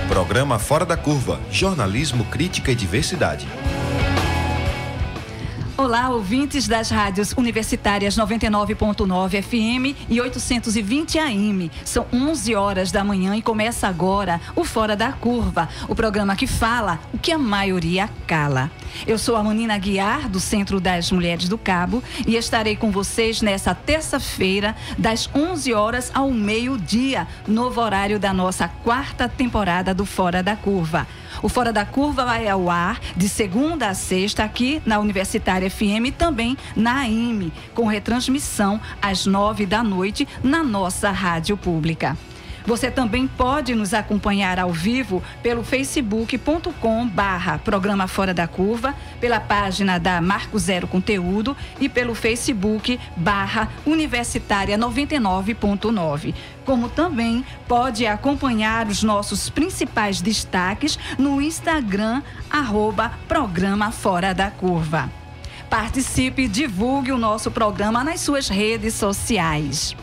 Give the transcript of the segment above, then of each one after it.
Programa Fora da Curva, jornalismo, crítica e diversidade. Olá, ouvintes das rádios universitárias 99.9 FM e 820 AM. São 11 horas da manhã e começa agora o Fora da Curva, o programa que fala o que a maioria cala. Eu sou a Manina Guiar, do Centro das Mulheres do Cabo, e estarei com vocês nessa terça-feira, das 11 horas ao meio-dia, novo horário da nossa quarta temporada do Fora da Curva. O Fora da Curva vai ao ar de segunda a sexta aqui na Universitária FM e também na AM, com retransmissão às 9 da noite na nossa rádio pública. Você também pode nos acompanhar ao vivo pelo facebook.com/programa Fora da Curva, pela página da Marco Zero Conteúdo e pelo Facebook/Universitária 99.9. Como também pode acompanhar os nossos principais destaques no Instagram, @Programa Fora da Curva. Participe e divulgue o nosso programa nas suas redes sociais.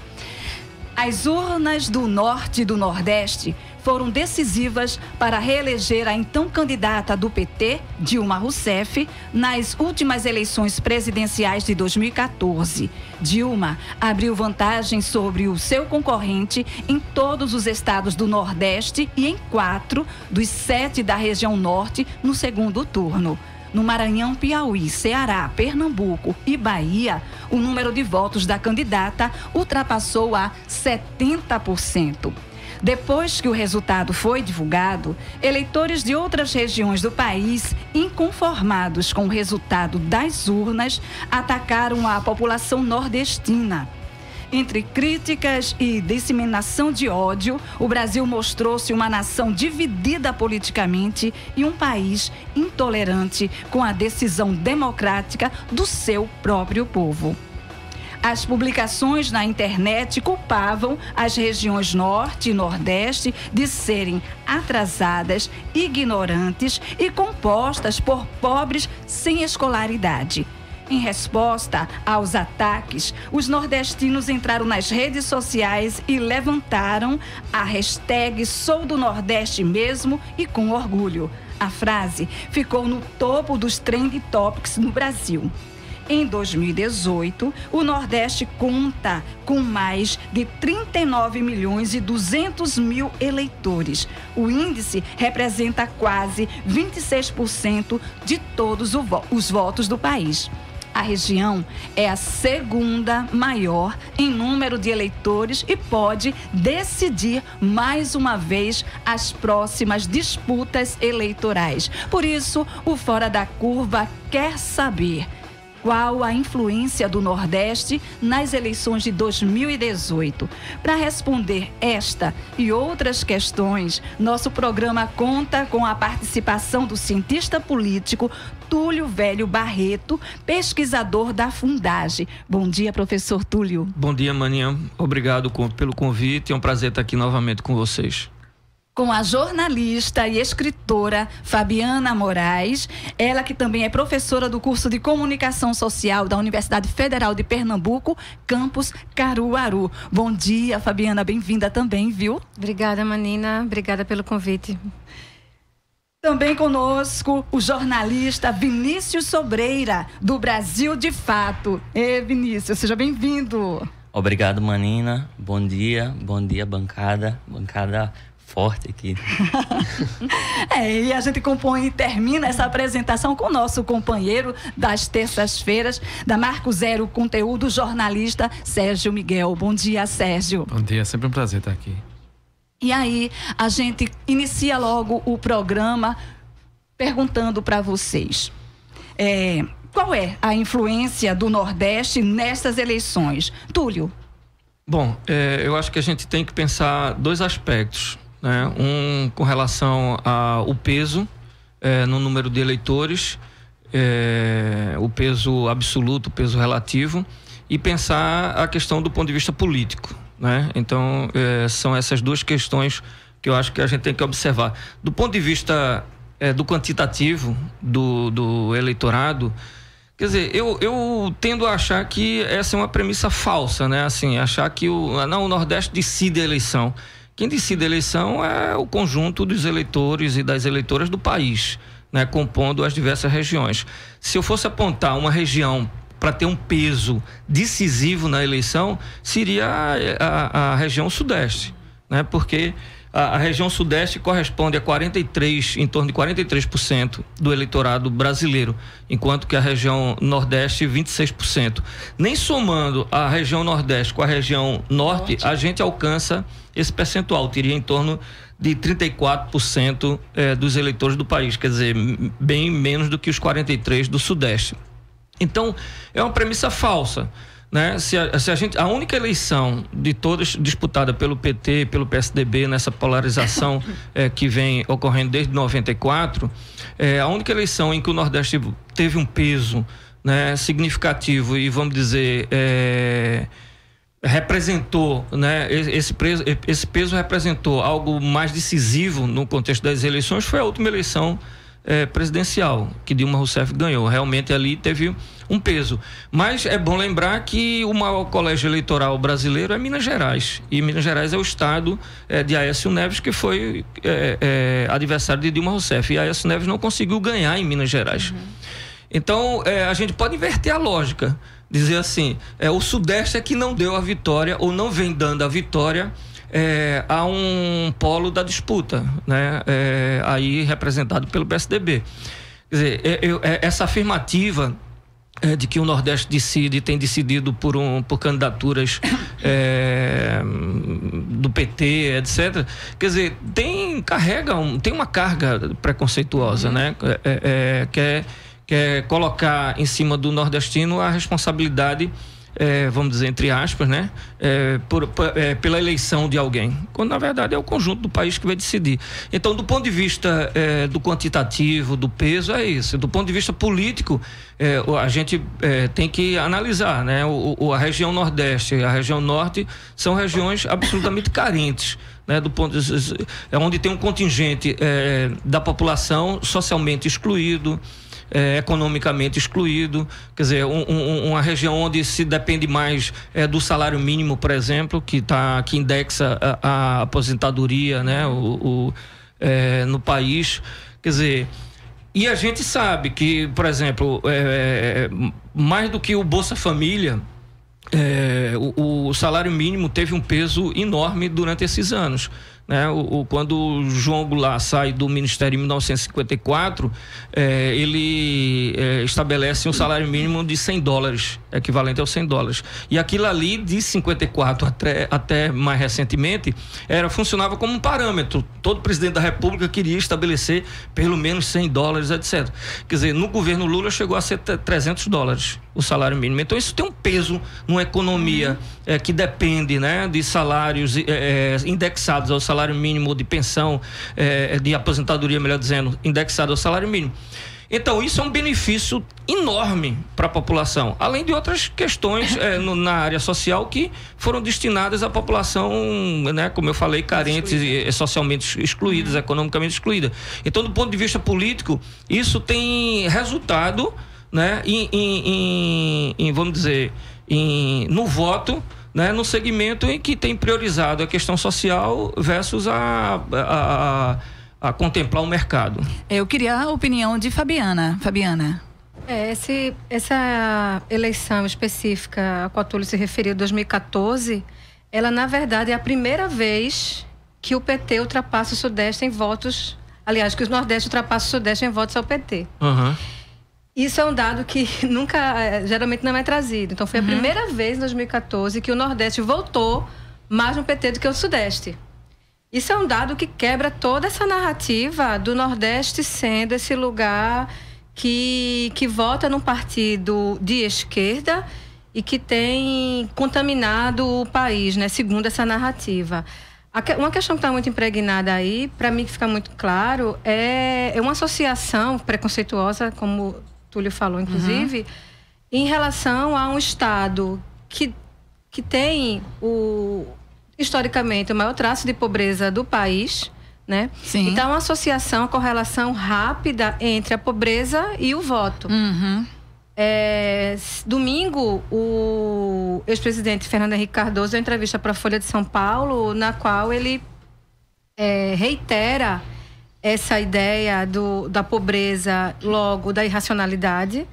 As urnas do Norte e do Nordeste foram decisivas para reeleger a então candidata do PT, Dilma Rousseff, nas últimas eleições presidenciais de 2014. Dilma abriu vantagem sobre o seu concorrente em todos os estados do Nordeste e em 4 dos 7 da região Norte no segundo turno. No Maranhão, Piauí, Ceará, Pernambuco e Bahia, o número de votos da candidata ultrapassou a 70%. Depois que o resultado foi divulgado, eleitores de outras regiões do país, inconformados com o resultado das urnas, atacaram a população nordestina. Entre críticas e disseminação de ódio, o Brasil mostrou-se uma nação dividida politicamente e um país intolerante com a decisão democrática do seu próprio povo. As publicações na internet culpavam as regiões Norte e Nordeste de serem atrasadas, ignorantes e compostas por pobres sem escolaridade. Em resposta aos ataques, os nordestinos entraram nas redes sociais e levantaram a hashtag Sou do Nordeste mesmo e com orgulho. A frase ficou no topo dos trending topics no Brasil. Em 2018, o Nordeste conta com mais de 39.200.000 eleitores. O índice representa quase 26% de todos os votos do país. A região é a segunda maior em número de eleitores e pode decidir mais uma vez as próximas disputas eleitorais. Por isso, o Fora da Curva quer saber qual a influência do Nordeste nas eleições de 2018. Para responder esta e outras questões, nosso programa conta com a participação do cientista político Túlio Velho Barreto, pesquisador da Fundagem. Bom dia, professor Túlio. Bom dia, Maninha. Obrigado pelo convite. É um prazer estar aqui novamente com vocês. Com a jornalista e escritora Fabiana Moraes, ela que também é professora do curso de Comunicação Social da Universidade Federal de Pernambuco, campus Caruaru. Bom dia, Fabiana, bem-vinda também, viu? Obrigada, Manina, obrigada pelo convite. Também conosco o jornalista Vinícius Sobreira, do Brasil de Fato. Vinícius, seja bem-vindo. Obrigado, Manina. Bom dia, bancada forte aqui. E a gente compõe e termina essa apresentação com o nosso companheiro das terças-feiras, da Marco Zero Conteúdo, jornalista Sérgio Miguel. Bom dia, Sérgio. Bom dia, é sempre um prazer estar aqui. E aí, a gente inicia logo o programa perguntando para vocês. Qual é a influência do Nordeste nessas eleições? Túlio. Bom, eu acho que a gente tem que pensar dois aspectos, né? Um com relação ao peso no número de eleitores, o peso absoluto, o peso relativo, e pensar a questão do ponto de vista político, né? Então, são essas duas questões que eu acho que a gente tem que observar. Do ponto de vista do quantitativo do eleitorado, Quer dizer, eu tendo a achar que essa é uma premissa falsa, né? Assim, achar que o Nordeste decide a eleição. Quem decide a eleição é o conjunto dos eleitores e das eleitoras do país, né? Compondo as diversas regiões. Se eu fosse apontar uma região para ter um peso decisivo na eleição, seria a região Sudeste, né? Porque a região Sudeste corresponde a em torno de 43% do eleitorado brasileiro, enquanto que a região Nordeste, 26%. Nem somando a região Nordeste com a região Norte, a gente alcança esse percentual, teria em torno de 34% dos eleitores do país, quer dizer, bem menos do que os 43% do Sudeste. Então, é uma premissa falsa, né? A única eleição de todas disputada pelo PT, pelo PSDB, nessa polarização que vem ocorrendo desde 94, a única eleição em que o Nordeste teve um peso, né, significativo e, vamos dizer, representou, né, esse peso representou algo mais decisivo no contexto das eleições, foi a última eleição presidencial, que Dilma Rousseff ganhou. Realmente ali teve um peso. Mas é bom lembrar que o maior colégio eleitoral brasileiro é Minas Gerais. E Minas Gerais é o estado de Aécio Neves, que foi adversário de Dilma Rousseff. E Aécio Neves não conseguiu ganhar em Minas Gerais. Então, a gente pode inverter a lógica. Dizer assim, o Sudeste é que não deu a vitória, ou não vem dando a vitória a um polo da disputa, né? Aí representado pelo PSDB. Quer dizer, essa afirmativa de que o Nordeste tem decidido por candidaturas do PT, etc. Quer dizer, tem uma carga preconceituosa, né? Quer colocar em cima do nordestino a responsabilidade, vamos dizer, entre aspas, né? Pela eleição de alguém, quando na verdade é o conjunto do país que vai decidir. Então, do ponto de vista do quantitativo, do peso, é isso. Do ponto de vista político, a gente tem que analisar, né? A região Nordeste e a região Norte são regiões absolutamente carentes, né? Onde tem um contingente da população socialmente excluído, economicamente excluído, quer dizer, uma região onde se depende mais do salário mínimo, por exemplo, que indexa a aposentadoria, né, no país, quer dizer, e a gente sabe que, por exemplo, mais do que o Bolsa Família, o salário mínimo teve um peso enorme durante esses anos, né? Quando o João Goulart sai do Ministério em 1954, ele estabelece um salário mínimo de $100, equivalente aos $100. E aquilo ali, de 54 até mais recentemente, funcionava como um parâmetro. Todo presidente da República queria estabelecer pelo menos $100, etc. Quer dizer, no governo Lula chegou a ser $300 o salário mínimo. Então, isso tem um peso numa economia que depende, né, de salários indexados ao salário mínimo, de pensão, de aposentadoria, melhor dizendo, indexado ao salário mínimo. Então, isso é um benefício enorme para a população, além de outras questões na área social que foram destinadas à população, né, como eu falei, carentes, socialmente excluídas, economicamente excluídas. Então, do ponto de vista político, isso tem resultado, né, vamos dizer, no voto, né, no segmento em que tem priorizado a questão social versus a contemplar o mercado. Eu queria a opinião de Fabiana. Essa eleição específica a qual Túlio se referiu, 2014, ela na verdade é a primeira vez que o PT ultrapassa o Sudeste em votos, aliás, que o Nordeste ultrapassa o Sudeste em votos ao PT. Isso é um dado que geralmente não é trazido. Então, foi a primeira vez em 2014 que o Nordeste votou mais no PT do que o Sudeste. Isso é um dado que quebra toda essa narrativa do Nordeste sendo esse lugar que vota num partido de esquerda e que tem contaminado o país, né, segundo essa narrativa. Uma questão que está muito impregnada aí, para mim que fica muito claro, é uma associação preconceituosa, como Túlio falou, inclusive, em relação a um Estado que tem historicamente o maior traço de pobreza do país, né? Sim. Então, uma associação, a correlação rápida entre a pobreza e o voto. Domingo, o ex-presidente Fernando Henrique Cardoso deu entrevista para a Folha de São Paulo, na qual ele reitera essa ideia da pobreza, logo da irracionalidade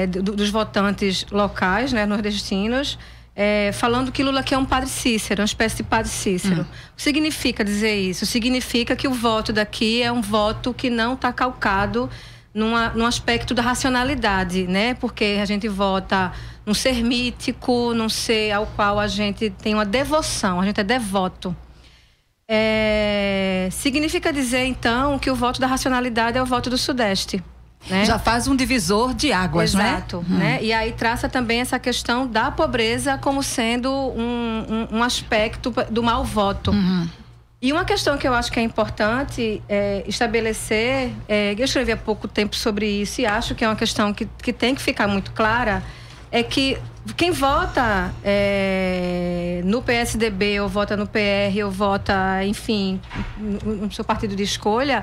dos votantes locais, né, nordestinos, falando que Lula quer um padre Cícero, uma espécie de padre Cícero. O que significa dizer isso? Significa que o voto daqui é um voto que não está calcado num aspecto da racionalidade, né? Porque a gente vota num ser mítico, num ser ao qual a gente tem uma devoção, a gente é devoto. Significa dizer, então, que o voto da racionalidade é o voto do Sudeste. Né? Já faz um divisor de águas, exato, né? E aí traça também essa questão da pobreza como sendo um aspecto do mau voto. E uma questão que eu acho que é importante estabelecer, eu escrevi há pouco tempo sobre isso e acho que é uma questão que tem que ficar muito clara, é que quem vota no PSDB ou vota no PR ou vota, enfim, no seu partido de escolha,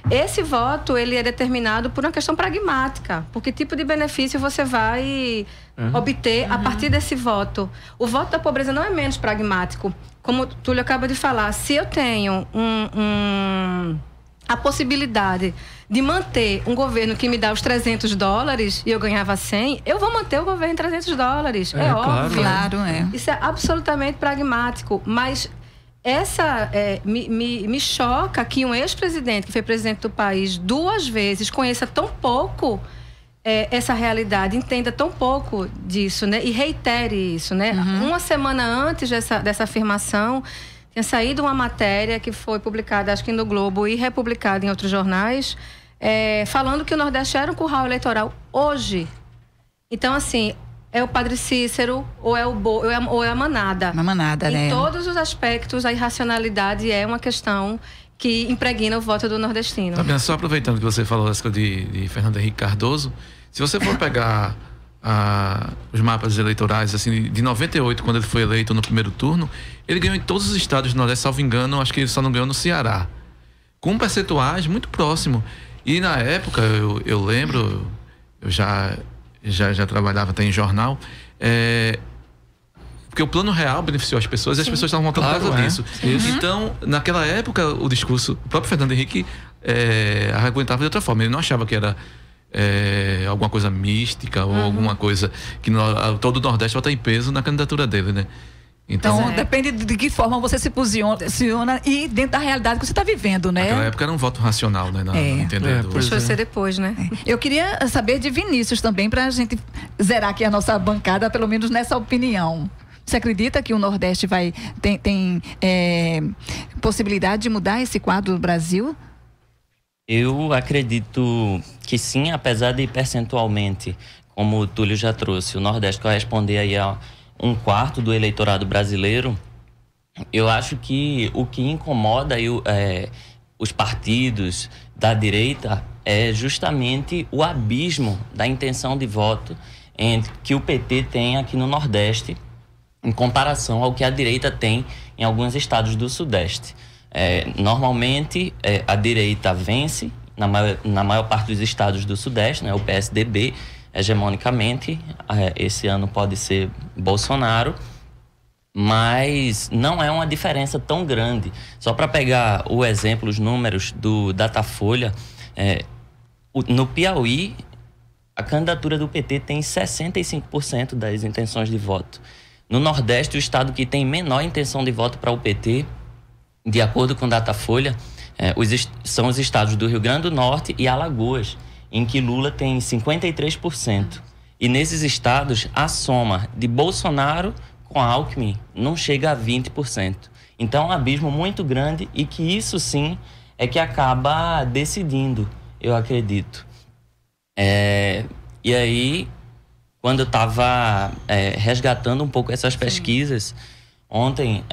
esse voto ele é determinado por uma questão pragmática. Por que tipo de benefício você vai obter a partir desse voto? O voto da pobreza não é menos pragmático. Como o Túlio acaba de falar, se eu tenho a possibilidade de manter um governo que me dá os $300 e eu ganhava 100, eu vou manter o governo em $300. É óbvio. Claro, Isso é absolutamente pragmático. Mas me choca que um ex-presidente, que foi presidente do país 2 vezes, conheça tão pouco essa realidade, entenda tão pouco disso, né? E reitere isso, né? Uma semana antes dessa afirmação, tinha saído uma matéria que foi publicada, acho que no Globo, e republicada em outros jornais, falando que o Nordeste era um curral eleitoral hoje. Então, assim, é o padre Cícero ou é a manada. Uma manada, né? Em todos os aspectos, a irracionalidade é uma questão que impregna o voto do nordestino. Tá bem, só aproveitando que você falou essa coisa de Fernando Henrique Cardoso, se você for pegar os mapas eleitorais, assim, de 98, quando ele foi eleito no primeiro turno, ele ganhou em todos os estados do Nordeste, salvo engano, acho que ele só não ganhou no Ceará, com percentuais muito próximo. E na época, eu lembro, eu já trabalhava até em jornal, porque o Plano Real beneficiou as pessoas e as pessoas estavam votando por causa disso. Então, naquela época, o discurso, o próprio Fernando Henrique argumentava de outra forma. Ele não achava que era alguma coisa mística ou alguma coisa que todo o Nordeste vota em peso na candidatura dele, né? Então, depende de que forma você se posiciona e dentro da realidade que você está vivendo, né? Naquela época era um voto racional, né? Deixa eu ser depois, né? Eu queria saber de Vinícius também, para a gente zerar aqui a nossa bancada, pelo menos nessa opinião. Você acredita que o Nordeste tem possibilidade de mudar esse quadro do Brasil? Eu acredito que sim, apesar de percentualmente, como o Túlio já trouxe, o Nordeste corresponder aí a 1/4 do eleitorado brasileiro. Eu acho que o que incomoda os partidos da direita é justamente o abismo da intenção de voto que o PT tem aqui no Nordeste, em comparação ao que a direita tem em alguns estados do Sudeste. Normalmente, a direita vence na maior parte dos estados do Sudeste, né? O PSDB, hegemonicamente, esse ano pode ser Bolsonaro, mas não é uma diferença tão grande. Só para pegar o exemplo, os números do Datafolha, no Piauí, a candidatura do PT tem 65% das intenções de voto. No Nordeste, o estado que tem menor intenção de voto para o PT, de acordo com o Datafolha, são os estados do Rio Grande do Norte e Alagoas, em que Lula tem 53%. E nesses estados, a soma de Bolsonaro com Alckmin não chega a 20%. Então, é um abismo muito grande e que isso sim é que acaba decidindo, eu acredito. E aí, quando eu estava resgatando um pouco essas pesquisas, ontem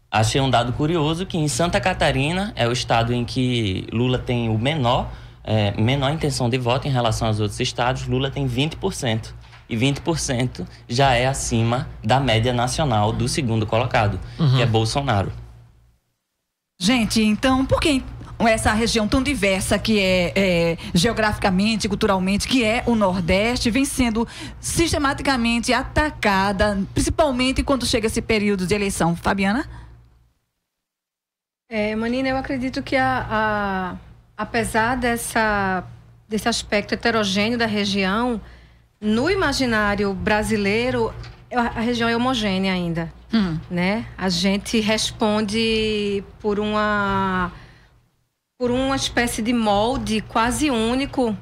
achei um dado curioso que em Santa Catarina é o estado em que Lula tem o menor intenção de voto em relação aos outros estados. Lula tem 20%. E 20% já é acima da média nacional do segundo colocado, que é Bolsonaro. Gente, então, por que essa região tão diversa que é geograficamente, culturalmente, que é o Nordeste, vem sendo sistematicamente atacada, principalmente quando chega esse período de eleição. Fabiana? Manina, eu acredito que apesar desse aspecto heterogêneo da região, no imaginário brasileiro, a região é homogênea ainda, né? A gente responde por uma espécie de molde quase único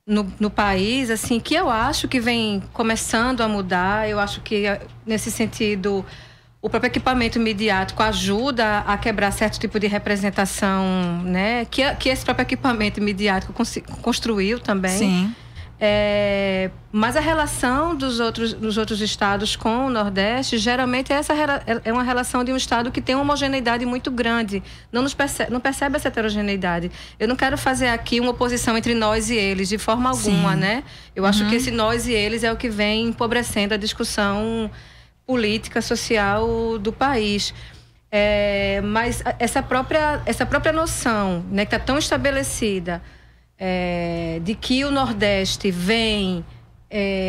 no país, assim, que eu acho que vem começando a mudar. Eu acho que, nesse sentido, o próprio equipamento midiático ajuda a quebrar certo tipo de representação, né? Que esse próprio equipamento midiático construiu também. Sim. Mas a relação dos outros estados com o Nordeste geralmente é uma relação de um estado que tem uma homogeneidade muito grande, não percebe essa heterogeneidade. Eu não quero fazer aqui uma oposição entre nós e eles de forma alguma, né? Eu acho que esse nós e eles é o que vem empobrecendo a discussão política, social do país. Mas essa própria noção, né, que está tão estabelecida, de que o Nordeste vem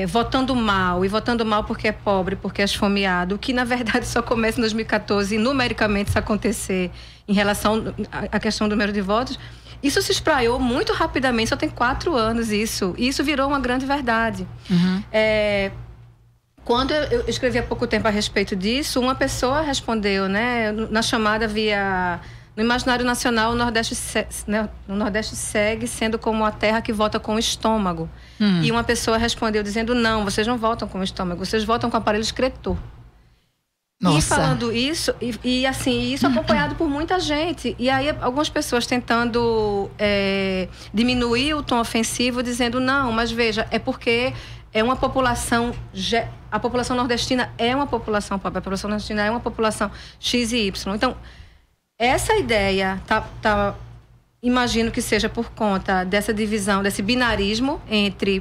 votando mal, e votando mal porque é pobre, porque é esfomeado, que na verdade só começa em 2014 e numericamente isso acontecer em relação à questão do número de votos, isso se espraiou muito rapidamente, só tem 4 anos isso, e isso virou uma grande verdade. Quando eu escrevi há pouco tempo a respeito disso, uma pessoa respondeu, né, na chamada via... No imaginário nacional, o Nordeste segue sendo como a terra que vota com o estômago. E uma pessoa respondeu dizendo, não, vocês não votam com o estômago, vocês votam com o aparelho excretor. Nossa. E falando isso, assim, isso acompanhado por muita gente. E aí algumas pessoas tentando diminuir o tom ofensivo, dizendo, não, mas veja, é porque é uma população... A população nordestina é uma população pobre, a população nordestina é uma população X e Y. Então, essa ideia, imagino que seja por conta dessa divisão, desse binarismo entre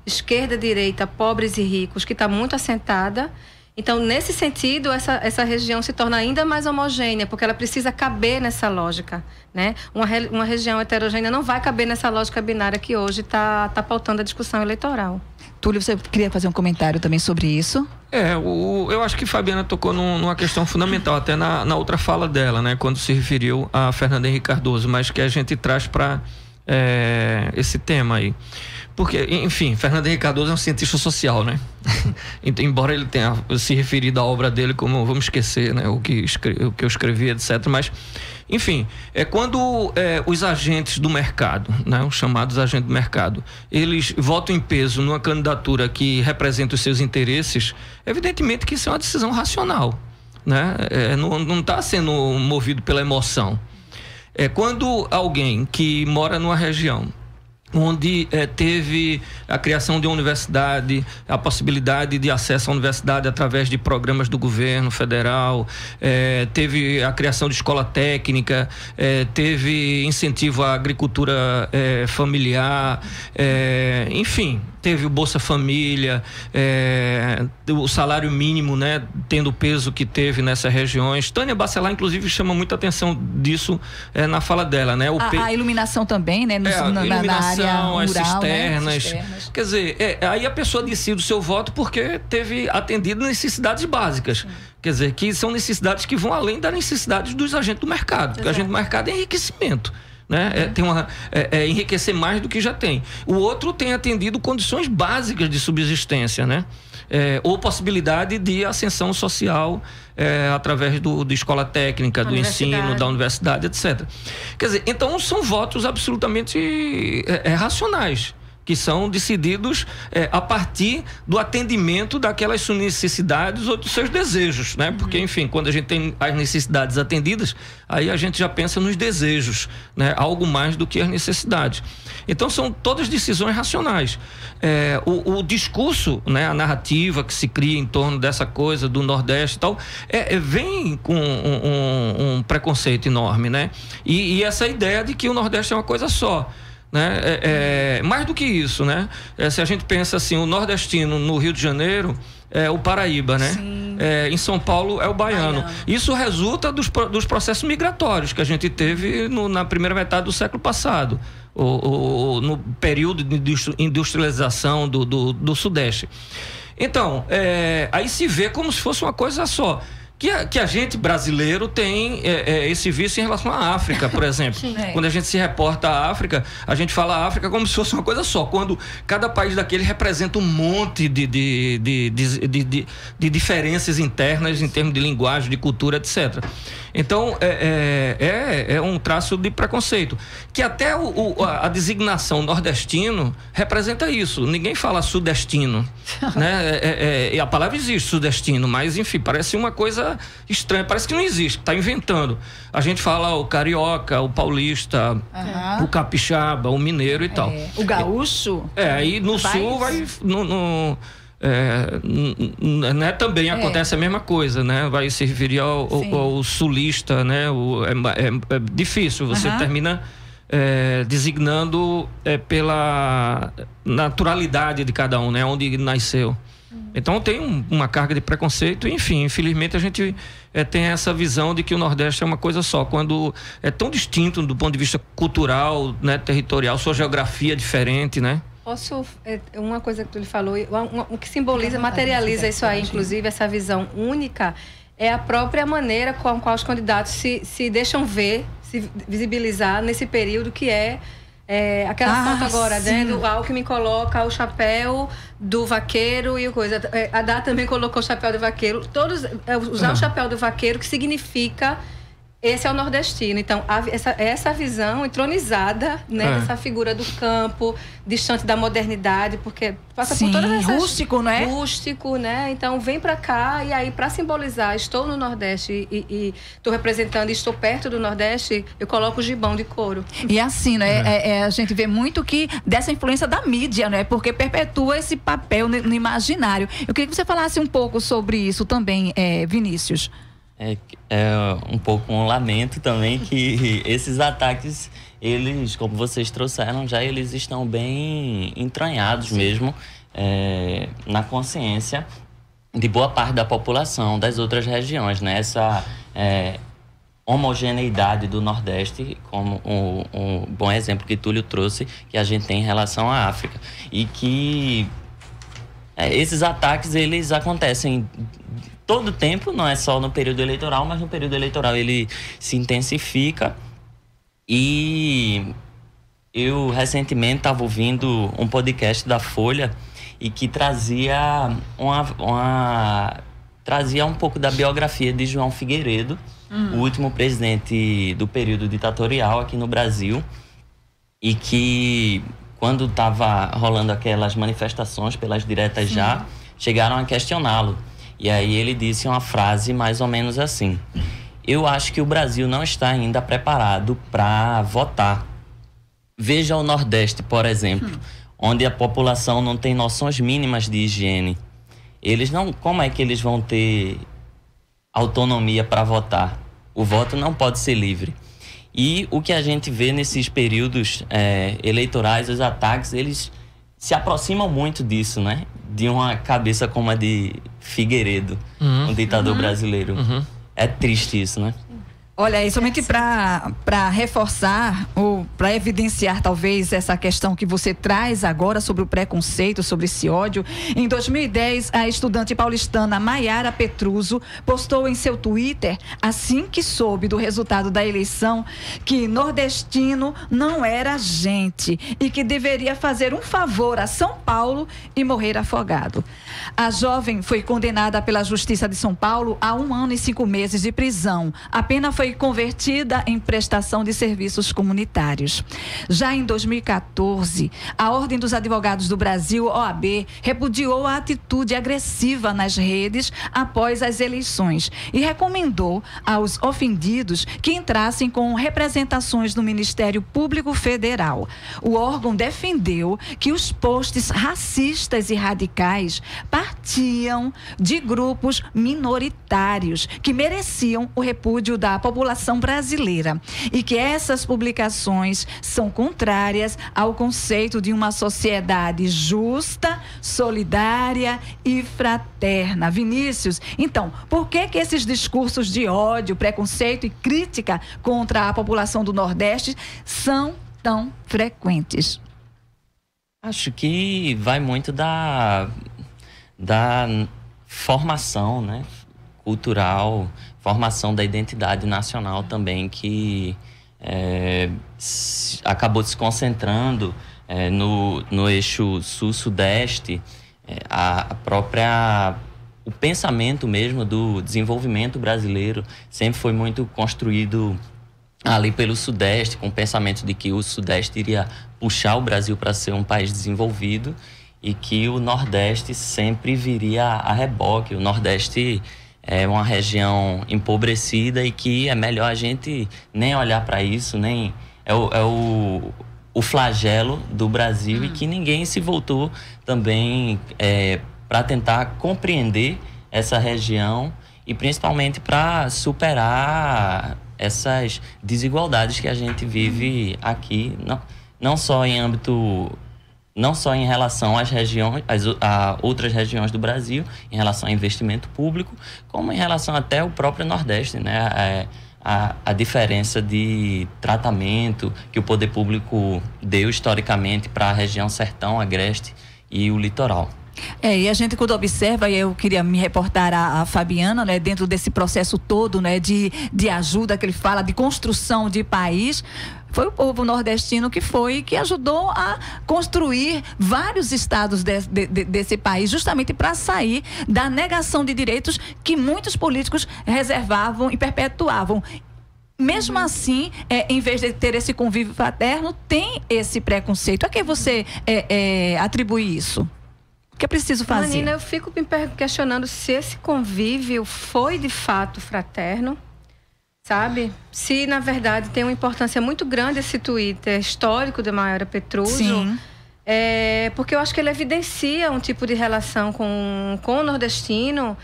esquerda, direita, pobres e ricos, que está muito assentada. Então, nesse sentido, essa região se torna ainda mais homogênea, porque ela precisa caber nessa lógica, né? Uma região heterogênea não vai caber nessa lógica binária que hoje está pautando a discussão eleitoral. Túlio, você queria fazer um comentário também sobre isso? Eu acho que Fabiana tocou numa questão fundamental, até na outra fala dela, né? Quando se referiu a Fernando Henrique Cardoso, mas que a gente traz para esse tema aí. Porque, enfim, Fernando Henrique Cardoso é um cientista social, né? Embora ele tenha se referido à obra dele como, vamos esquecer, né? O que eu escrevi, etc. Mas, enfim, quando os agentes do mercado, né? Os chamados agentes do mercado, eles votam em peso numa candidatura que representa os seus interesses, evidentemente que isso é uma decisão racional, né? Não está sendo movido pela emoção. Quando alguém que mora numa região onde teve a criação de uma universidade, a possibilidade de acesso à universidade através de programas do governo federal, teve a criação de escola técnica, teve incentivo à agricultura familiar, enfim, teve o Bolsa Família, o salário mínimo, né, tendo o peso que teve nessas regiões. Tânia Bacelar, inclusive, chama muita atenção disso na fala dela, né? A iluminação também, né? Na área rural, as cisternas. Quer dizer, aí a pessoa decide o seu voto porque teve atendido necessidades básicas. Quer dizer, que são necessidades que vão além das necessidades dos agentes do mercado. Porque o agente do mercado é enriquecimento, né? Enriquecer mais do que já tem. O outro tem atendido condições básicas de subsistência, né? Ou possibilidade de ascensão social através de escola técnica, do ensino, da universidade, etc. Quer dizer, então são votos absolutamente racionais, que são decididos a partir do atendimento daquelas suas necessidades ou dos seus desejos, né? Porque, enfim, quando a gente tem as necessidades atendidas, aí a gente já pensa nos desejos, né? Algo mais do que as necessidades. Então, são todas decisões racionais. O discurso, né? A narrativa que se cria em torno dessa coisa do Nordeste e tal, vem com um preconceito enorme, né? E essa ideia de que o Nordeste é uma coisa só. né? Mais do que isso, né? Se a gente pensa assim, o nordestino no Rio de Janeiro é o Paraíba, né? Em São Paulo é o baiano. Isso resulta dos processos migratórios que a gente teve na primeira metade do século passado, no período de industrialização do Sudeste. Então, aí se vê como se fosse uma coisa só. Que a gente brasileiro tem esse vício em relação à África, por exemplo. Quando a gente se reporta à África, a gente fala a África como se fosse uma coisa só, quando cada país daquele representa um monte de diferenças internas em termos de linguagem, de cultura, etc. Então, é um traço de preconceito, que até a designação nordestino representa isso. Ninguém fala sudestino, né? E a palavra existe, sudestino, mas, enfim, parece uma coisa estranha, parece que não existe, está inventando. A gente fala o carioca, o paulista, o capixaba, o mineiro e tal. O gaúcho? Aí no sul vai... né, também acontece a mesma coisa, né? Vai se referir ao sulista, né? É difícil, você termina designando pela naturalidade de cada um, né? Onde nasceu. Então tem uma carga de preconceito, enfim, infelizmente a gente tem essa visão de que o Nordeste é uma coisa só, quando é tão distinto do ponto de vista cultural, né, territorial, sua geografia é diferente, né? Uma coisa que tu lhe falou, o que simboliza, materializa isso aí, inclusive, essa visão única, é a própria maneira com a qual os candidatos se deixam ver, se visibilizar nesse período que aquela foto agora, né? O Alckmin coloca o chapéu do vaqueiro e coisa. A Haddad também colocou o chapéu do vaqueiro. Todos usar o chapéu do vaqueiro, que significa esse é o nordestino. Então, essa visão entronizada, né? Dessa figura do campo, distante da modernidade, porque passa por todas essas... Rústico, não é? Rústico, né? Então, vem pra cá e aí, pra simbolizar, estou no Nordeste e estou representando e estou perto do Nordeste, eu coloco o gibão de couro. E assim, né? A gente vê muito dessa influência da mídia, né? Porque perpetua esse papel no imaginário. Eu queria que você falasse um pouco sobre isso também, Vinícius. É um pouco um lamento também que esses ataques, eles, como vocês trouxeram já, eles estão bem entranhados mesmo na consciência de boa parte da população das outras regiões, né? Essa homogeneidade do Nordeste, como um bom exemplo que Túlio trouxe, que a gente tem em relação à África. E que esses ataques, eles acontecem todo tempo, não é só no período eleitoral, mas no período eleitoral ele se intensifica. E eu recentemente estava ouvindo um podcast da Folha e que trazia trazia um pouco da biografia de João Figueiredo, o último presidente do período ditatorial aqui no Brasil, e que quando estava rolando aquelas manifestações pelas diretas já, chegaram a questioná-lo. E aí ele disse uma frase mais ou menos assim: eu acho que o Brasil não está ainda preparado para votar. Veja o Nordeste, por exemplo, onde a população não tem noções mínimas de higiene. Como é que eles vão ter autonomia para votar? O voto não pode ser livre. E o que a gente vê nesses períodos eleitorais, os ataques, eles se aproximam muito disso, né? De uma cabeça como a de Figueiredo, um ditador brasileiro. É triste isso, né? Olha, e somente para reforçar ou para evidenciar talvez essa questão que você traz agora sobre o preconceito, sobre esse ódio, em 2010 a estudante paulistana Maiara Petruzzo postou em seu Twitter, assim que soube do resultado da eleição, que nordestino não era gente e que deveria fazer um favor a São Paulo e morrer afogado. A jovem foi condenada pela Justiça de São Paulo a 1 ano e 5 meses de prisão. A pena foi convertida em prestação de serviços comunitários. Já em 2014, a Ordem dos Advogados do Brasil, OAB, repudiou a atitude agressiva nas redes após as eleições e recomendou aos ofendidos que entrassem com representações no Ministério Público Federal. O órgão defendeu que os posts racistas e radicais partiam de grupos minoritários que mereciam o repúdio da população brasileira e que essas publicações leis são contrárias ao conceito de uma sociedade justa, solidária e fraterna. Vinícius, então, por que esses discursos de ódio, preconceito e crítica contra a população do Nordeste são tão frequentes? Acho que vai muito da formação, né, cultural, formação da identidade nacional também, que acabou se concentrando no eixo sul-sudeste, o pensamento mesmo do desenvolvimento brasileiro sempre foi muito construído ali pelo Sudeste, com o pensamento de que o Sudeste iria puxar o Brasil para ser um país desenvolvido e que o Nordeste sempre viria a reboque. O Nordeste é uma região empobrecida e que é melhor a gente nem olhar para isso, nem é o flagelo do Brasil e que ninguém se voltou também para tentar compreender essa região e principalmente para superar essas desigualdades que a gente vive aqui, não só em relação às regiões, a outras regiões do Brasil, em relação ao investimento público, como em relação até ao próprio Nordeste, né? A diferença de tratamento que o poder público deu historicamente para a região sertão, agreste e o litoral. E a gente, quando observa, e eu queria me reportar a Fabiana, né, dentro desse processo todo, né, de ajuda que ele fala, de construção de país, foi o povo nordestino que ajudou a construir vários estados desse país, justamente para sair da negação de direitos que muitos políticos reservavam e perpetuavam. Mesmo assim, em vez de ter esse convívio fraterno, tem esse preconceito. A que você atribui isso? O que é preciso fazer? Manina, eu fico me questionando se esse convívio foi de fato fraterno, sabe? Se, na verdade, tem uma importância muito grande esse Twitter histórico de Maiara Petruzzo. Sim. Porque eu acho que ele evidencia um tipo de relação com o nordestino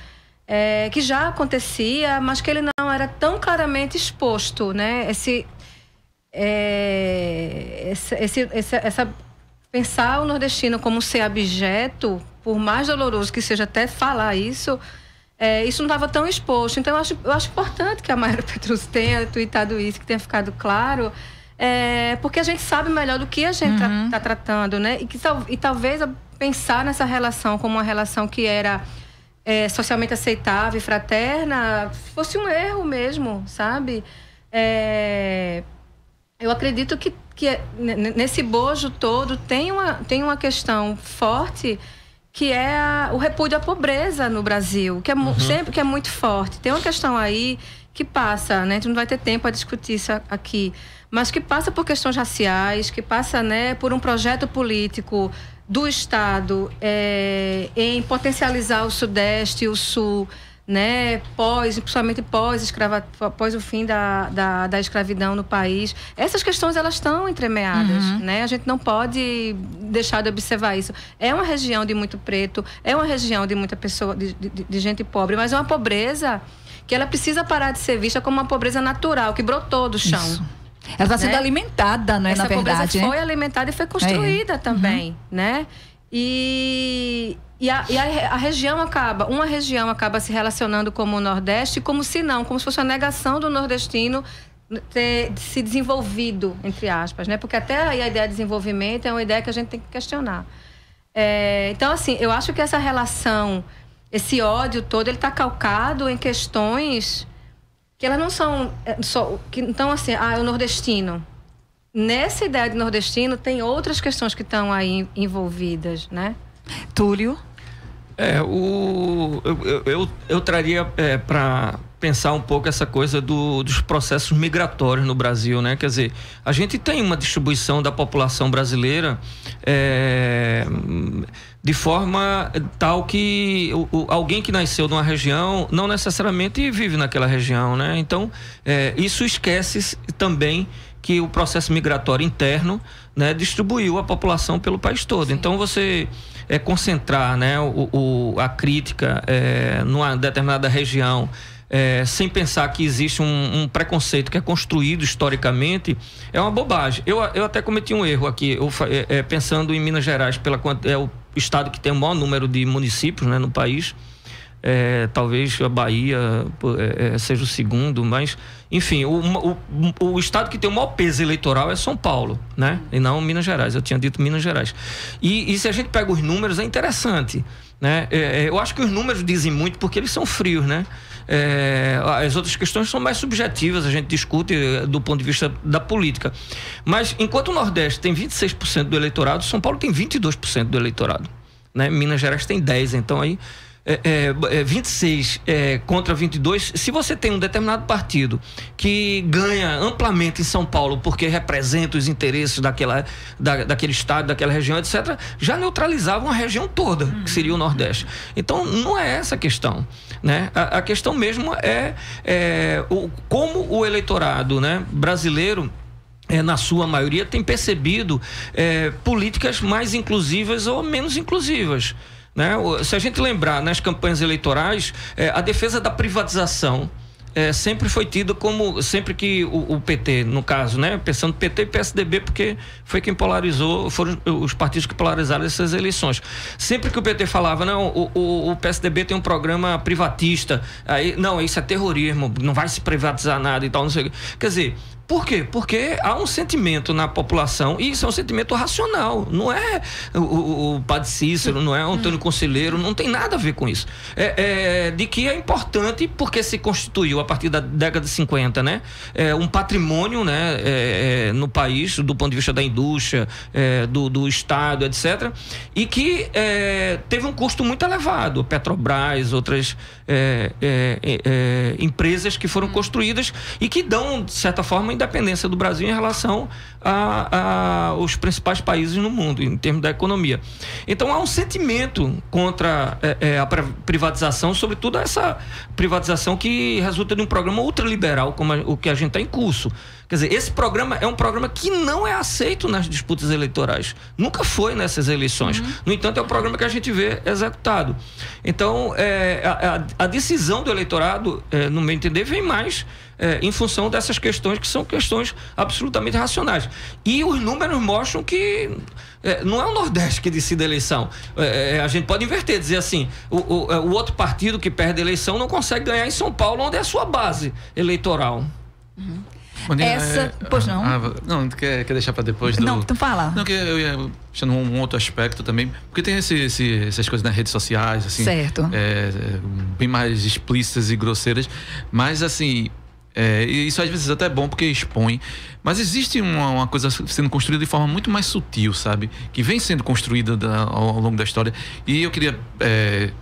que já acontecia, mas que ele não era tão claramente exposto, né? Pensar o nordestino como ser abjeto, por mais doloroso que seja até falar isso, isso não estava tão exposto. Então, eu acho importante que a Maiara Petruzzo tenha tweetado isso, que tenha ficado claro, porque a gente sabe melhor do que a gente está tratando, né? E talvez pensar nessa relação como uma relação que era socialmente aceitável e fraterna fosse um erro mesmo, sabe? Eu acredito que nesse bojo todo tem uma questão forte, que é o repúdio à pobreza no Brasil, que é muito forte. Tem uma questão aí que passa, né? A gente não vai ter tempo a discutir isso aqui, mas que passa por questões raciais, que passa, né, por um projeto político do Estado em potencializar o Sudeste e o Sul, né, principalmente pós o fim da escravidão no país. Essas questões, elas estão entremeadas, né? A gente não pode deixar de observar isso. É uma região de muito preto, é uma região de muita pessoa, de gente pobre, mas é uma pobreza que ela precisa parar de ser vista como uma pobreza natural, que brotou do chão. Isso. Ela está sendo alimentada, né, na verdade. Essa pobreza foi alimentada e foi construída também, né? E a região uma região acaba se relacionando como o Nordeste, como se fosse uma negação do nordestino ter se desenvolvido, entre aspas, né? Porque até aí a ideia de desenvolvimento é uma ideia que a gente tem que questionar. Então, assim, eu acho que essa relação, esse ódio todo, ele está calcado em questões que elas não são então, assim, o nordestino. Nessa ideia de nordestino, tem outras questões que estão aí envolvidas, né? Túlio? Eu traria para pensar um pouco essa coisa dos processos migratórios no Brasil, né? Quer dizer, a gente tem uma distribuição da população brasileira de forma tal que alguém que nasceu numa região não necessariamente vive naquela região, né? Então, isso esquece também que o processo migratório interno, né, distribuiu a população pelo país todo. Sim. Então você concentrar, né, a crítica numa determinada região, sem pensar que existe um preconceito que é construído historicamente, é uma bobagem. Eu até cometi um erro aqui, pensando em Minas Gerais, é o estado que tem o maior número de municípios, né, no país. Talvez a Bahia seja o segundo, mas enfim, o estado que tem o maior peso eleitoral é São Paulo, né? E não Minas Gerais. Eu tinha dito Minas Gerais. E se a gente pega os números, é interessante, né? Eu acho que os números dizem muito porque eles são frios, né? As outras questões são mais subjetivas, a gente discute do ponto de vista da política. Mas enquanto o Nordeste tem 26% do eleitorado, São Paulo tem 22% do eleitorado, né? Minas Gerais tem 10%, então aí 26 contra 22. Se você tem um determinado partido que ganha amplamente em São Paulo porque representa os interesses daquele estado, daquela região, etc., já neutralizava uma região toda, que seria o Nordeste. Então não é essa a questão, né? A questão mesmo como o eleitorado, né, brasileiro, na sua maioria, tem percebido políticas mais inclusivas ou menos inclusivas, né? Se a gente lembrar, nas campanhas eleitorais, a defesa da privatização sempre foi tida como, sempre que o PT, no caso, né, pensando PT e PSDB, porque foi quem polarizou, foram os partidos que polarizaram essas eleições. Sempre que o PT falava, não, o PSDB tem um programa privatista, aí, não, isso é terrorismo, não vai se privatizar nada e tal, não sei o quê. Quer dizer, por quê? Porque há um sentimento na população, e isso é um sentimento racional, não é o Padre Cícero, não é o Antônio Conselheiro, não tem nada a ver com isso. De que é importante, porque se constituiu a partir da década de 50, né? Um patrimônio, né? No país, do ponto de vista da indústria, do Estado, etc. E que teve um custo muito elevado. Petrobras, outras empresas que foram construídas e que dão, de certa forma, independência do Brasil em relação aos principais países no mundo, em termos da economia. Então há um sentimento contra a privatização, sobretudo essa privatização que resulta de um programa ultraliberal como o que a gente está em curso. Quer dizer, esse programa é um programa que não é aceito nas disputas eleitorais. Nunca foi nessas eleições. No entanto, é um programa que a gente vê executado. Então, a decisão do eleitorado, no meu entender, vem mais em função dessas questões que são questões absolutamente racionais. E os números mostram que não é o Nordeste que decide a eleição. A gente pode inverter, dizer assim, o outro partido que perde a eleição não consegue ganhar em São Paulo, onde é a sua base eleitoral. Pois não? Não, quer deixar para depois do... Não, tu fala. Não, que eu ia puxando um outro aspecto também, porque tem essas coisas nas redes sociais, assim, certo. Bem mais explícitas e grosseiras, mas assim, isso às vezes até é bom porque expõe, mas existe uma coisa sendo construída de forma muito mais sutil, sabe? Que vem sendo construída ao longo da história, e eu queria,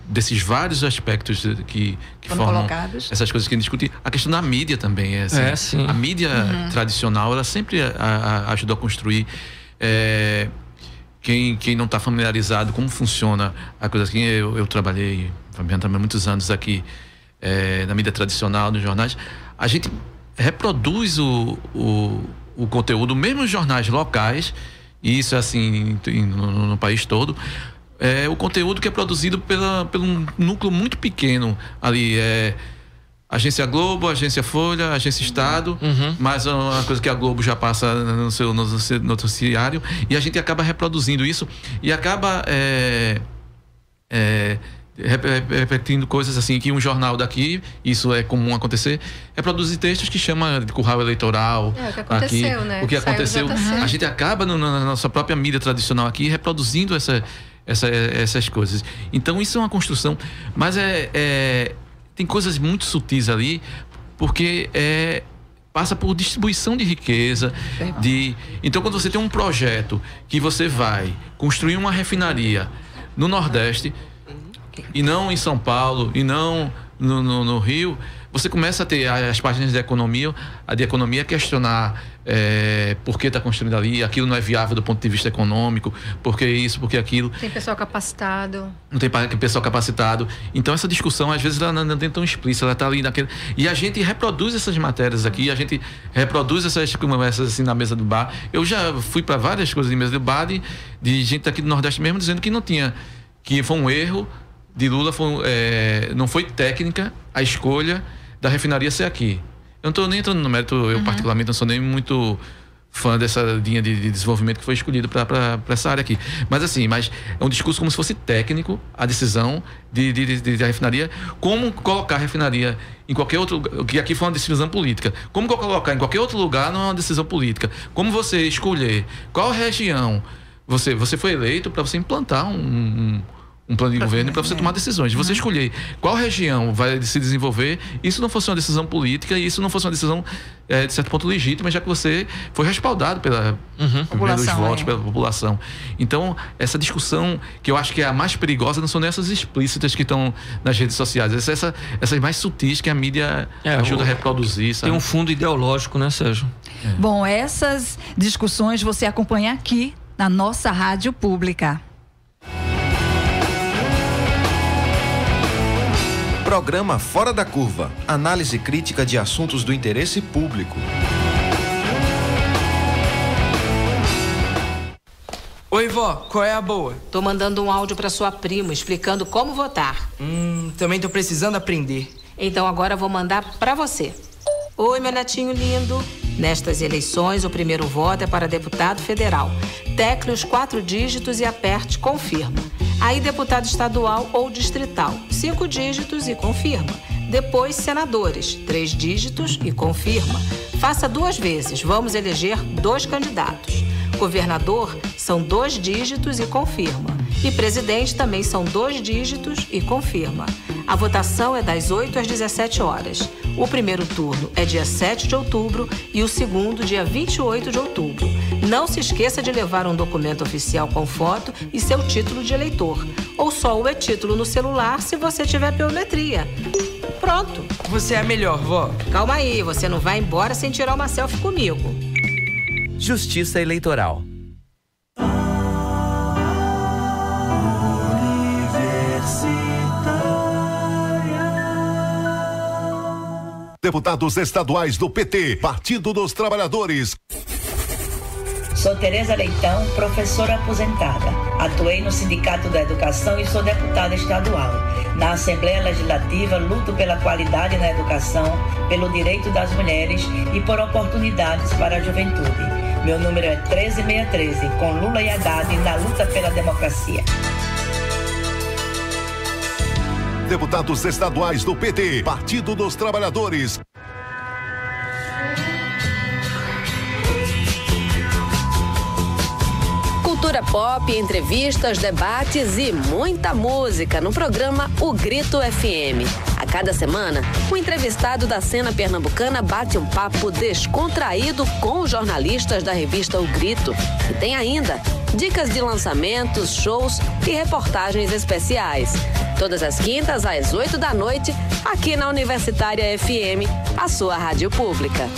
desses vários aspectos que formam colocados, essas coisas que a gente discute, a questão da mídia também, assim, a mídia tradicional, ela sempre ajudou a construir, quem não está familiarizado como funciona a coisa assim, eu trabalhei também muitos anos aqui na mídia tradicional, nos jornais. A gente reproduz o conteúdo, mesmo os jornais locais, e isso é assim no país todo, o conteúdo que é produzido pelo um núcleo muito pequeno ali, Agência Globo, Agência Folha, Agência Estado, mais uma coisa que a Globo já passa no seu noticiário, e a gente acaba reproduzindo isso e acaba repetindo coisas assim, que um jornal daqui, isso é comum acontecer, produzir textos que chama de curral eleitoral. O que aconteceu, aqui, né? O que aconteceu. A gente acaba na nossa própria mídia tradicional aqui reproduzindo essas coisas. Então isso é uma construção, mas tem coisas muito sutis ali, porque passa por distribuição de riqueza, então quando você tem um projeto que você vai construir uma refinaria no Nordeste, e não em São Paulo, e não no Rio, você começa a ter as páginas de economia questionar por que está construindo ali, aquilo não é viável do ponto de vista econômico, por que isso, por que aquilo. Tem pessoal capacitado. Não tem pessoal capacitado. Então essa discussão, às vezes, ela não tem tão explícita, ela está ali naquele... E a gente reproduz essas matérias aqui, a gente reproduz essas conversas assim na mesa do bar. Eu já fui para várias coisas de mesa do bar de gente aqui do Nordeste mesmo dizendo que não tinha, que foi um erro de Lula, não foi técnica a escolha da refinaria ser aqui. Eu não estou nem entrando no mérito, eu particularmente não sou nem muito fã dessa linha de desenvolvimento que foi escolhida para essa área aqui. Mas é um discurso como se fosse técnico, a decisão da refinaria, como colocar a refinaria em qualquer outro, que aqui foi uma decisão política, como colocar em qualquer outro lugar não é uma decisão política, como você escolher qual região, você foi eleito para você implantar um plano de governo para você tomar decisões. Você escolher qual região vai se desenvolver, isso não fosse uma decisão política e isso não fosse uma decisão, de certo ponto, legítima, já que você foi respaldado pelos votos, pela população. Então, essa discussão, que eu acho que é a mais perigosa, não são nessas explícitas que estão nas redes sociais, essas mais sutis que a mídia ajuda a reproduzir. Sabe? Tem um fundo ideológico, né, Sérgio? Bom, essas discussões você acompanha aqui na nossa rádio pública. Programa Fora da Curva. Análise crítica de assuntos do interesse público. Oi, vó, qual é a boa? Tô mandando um áudio pra sua prima explicando como votar. Também tô precisando aprender. Então agora vou mandar pra você. Oi, meu netinho lindo. Nestas eleições, o primeiro voto é para deputado federal. Tecle os 4 dígitos e aperte confirma. Aí, deputado estadual ou distrital, 5 dígitos e confirma. Depois, senadores, 3 dígitos e confirma. Faça 2 vezes, vamos eleger 2 candidatos. Governador, são 2 dígitos e confirma. E presidente também são 2 dígitos e confirma. A votação é das 8 às 17 horas. O primeiro turno é dia 7 de outubro e o segundo dia 28 de outubro. Não se esqueça de levar um documento oficial com foto e seu título de eleitor. Ou só o e-título no celular se você tiver biometria. Pronto. Você é a melhor, vó. Calma aí, você não vai embora sem tirar uma selfie comigo. Justiça Eleitoral. Deputados estaduais do PT, Partido dos Trabalhadores. Sou Tereza Leitão, professora aposentada. Atuei no Sindicato da Educação e sou deputada estadual. Na Assembleia Legislativa, luto pela qualidade na educação, pelo direito das mulheres e por oportunidades para a juventude. Meu número é 13613, com Lula e Haddad na luta pela democracia. Deputados estaduais do PT, Partido dos Trabalhadores. Cultura pop, entrevistas, debates e muita música no programa O Grito FM. A cada semana, um entrevistado da cena pernambucana bate um papo descontraído com os jornalistas da revista O Grito. E tem ainda dicas de lançamentos, shows e reportagens especiais. Todas as quintas às 8 da noite, aqui na Universitária FM, a sua rádio pública.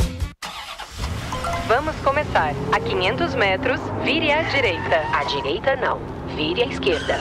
Vamos começar. A 500 metros, vire à direita. À direita não, vire à esquerda.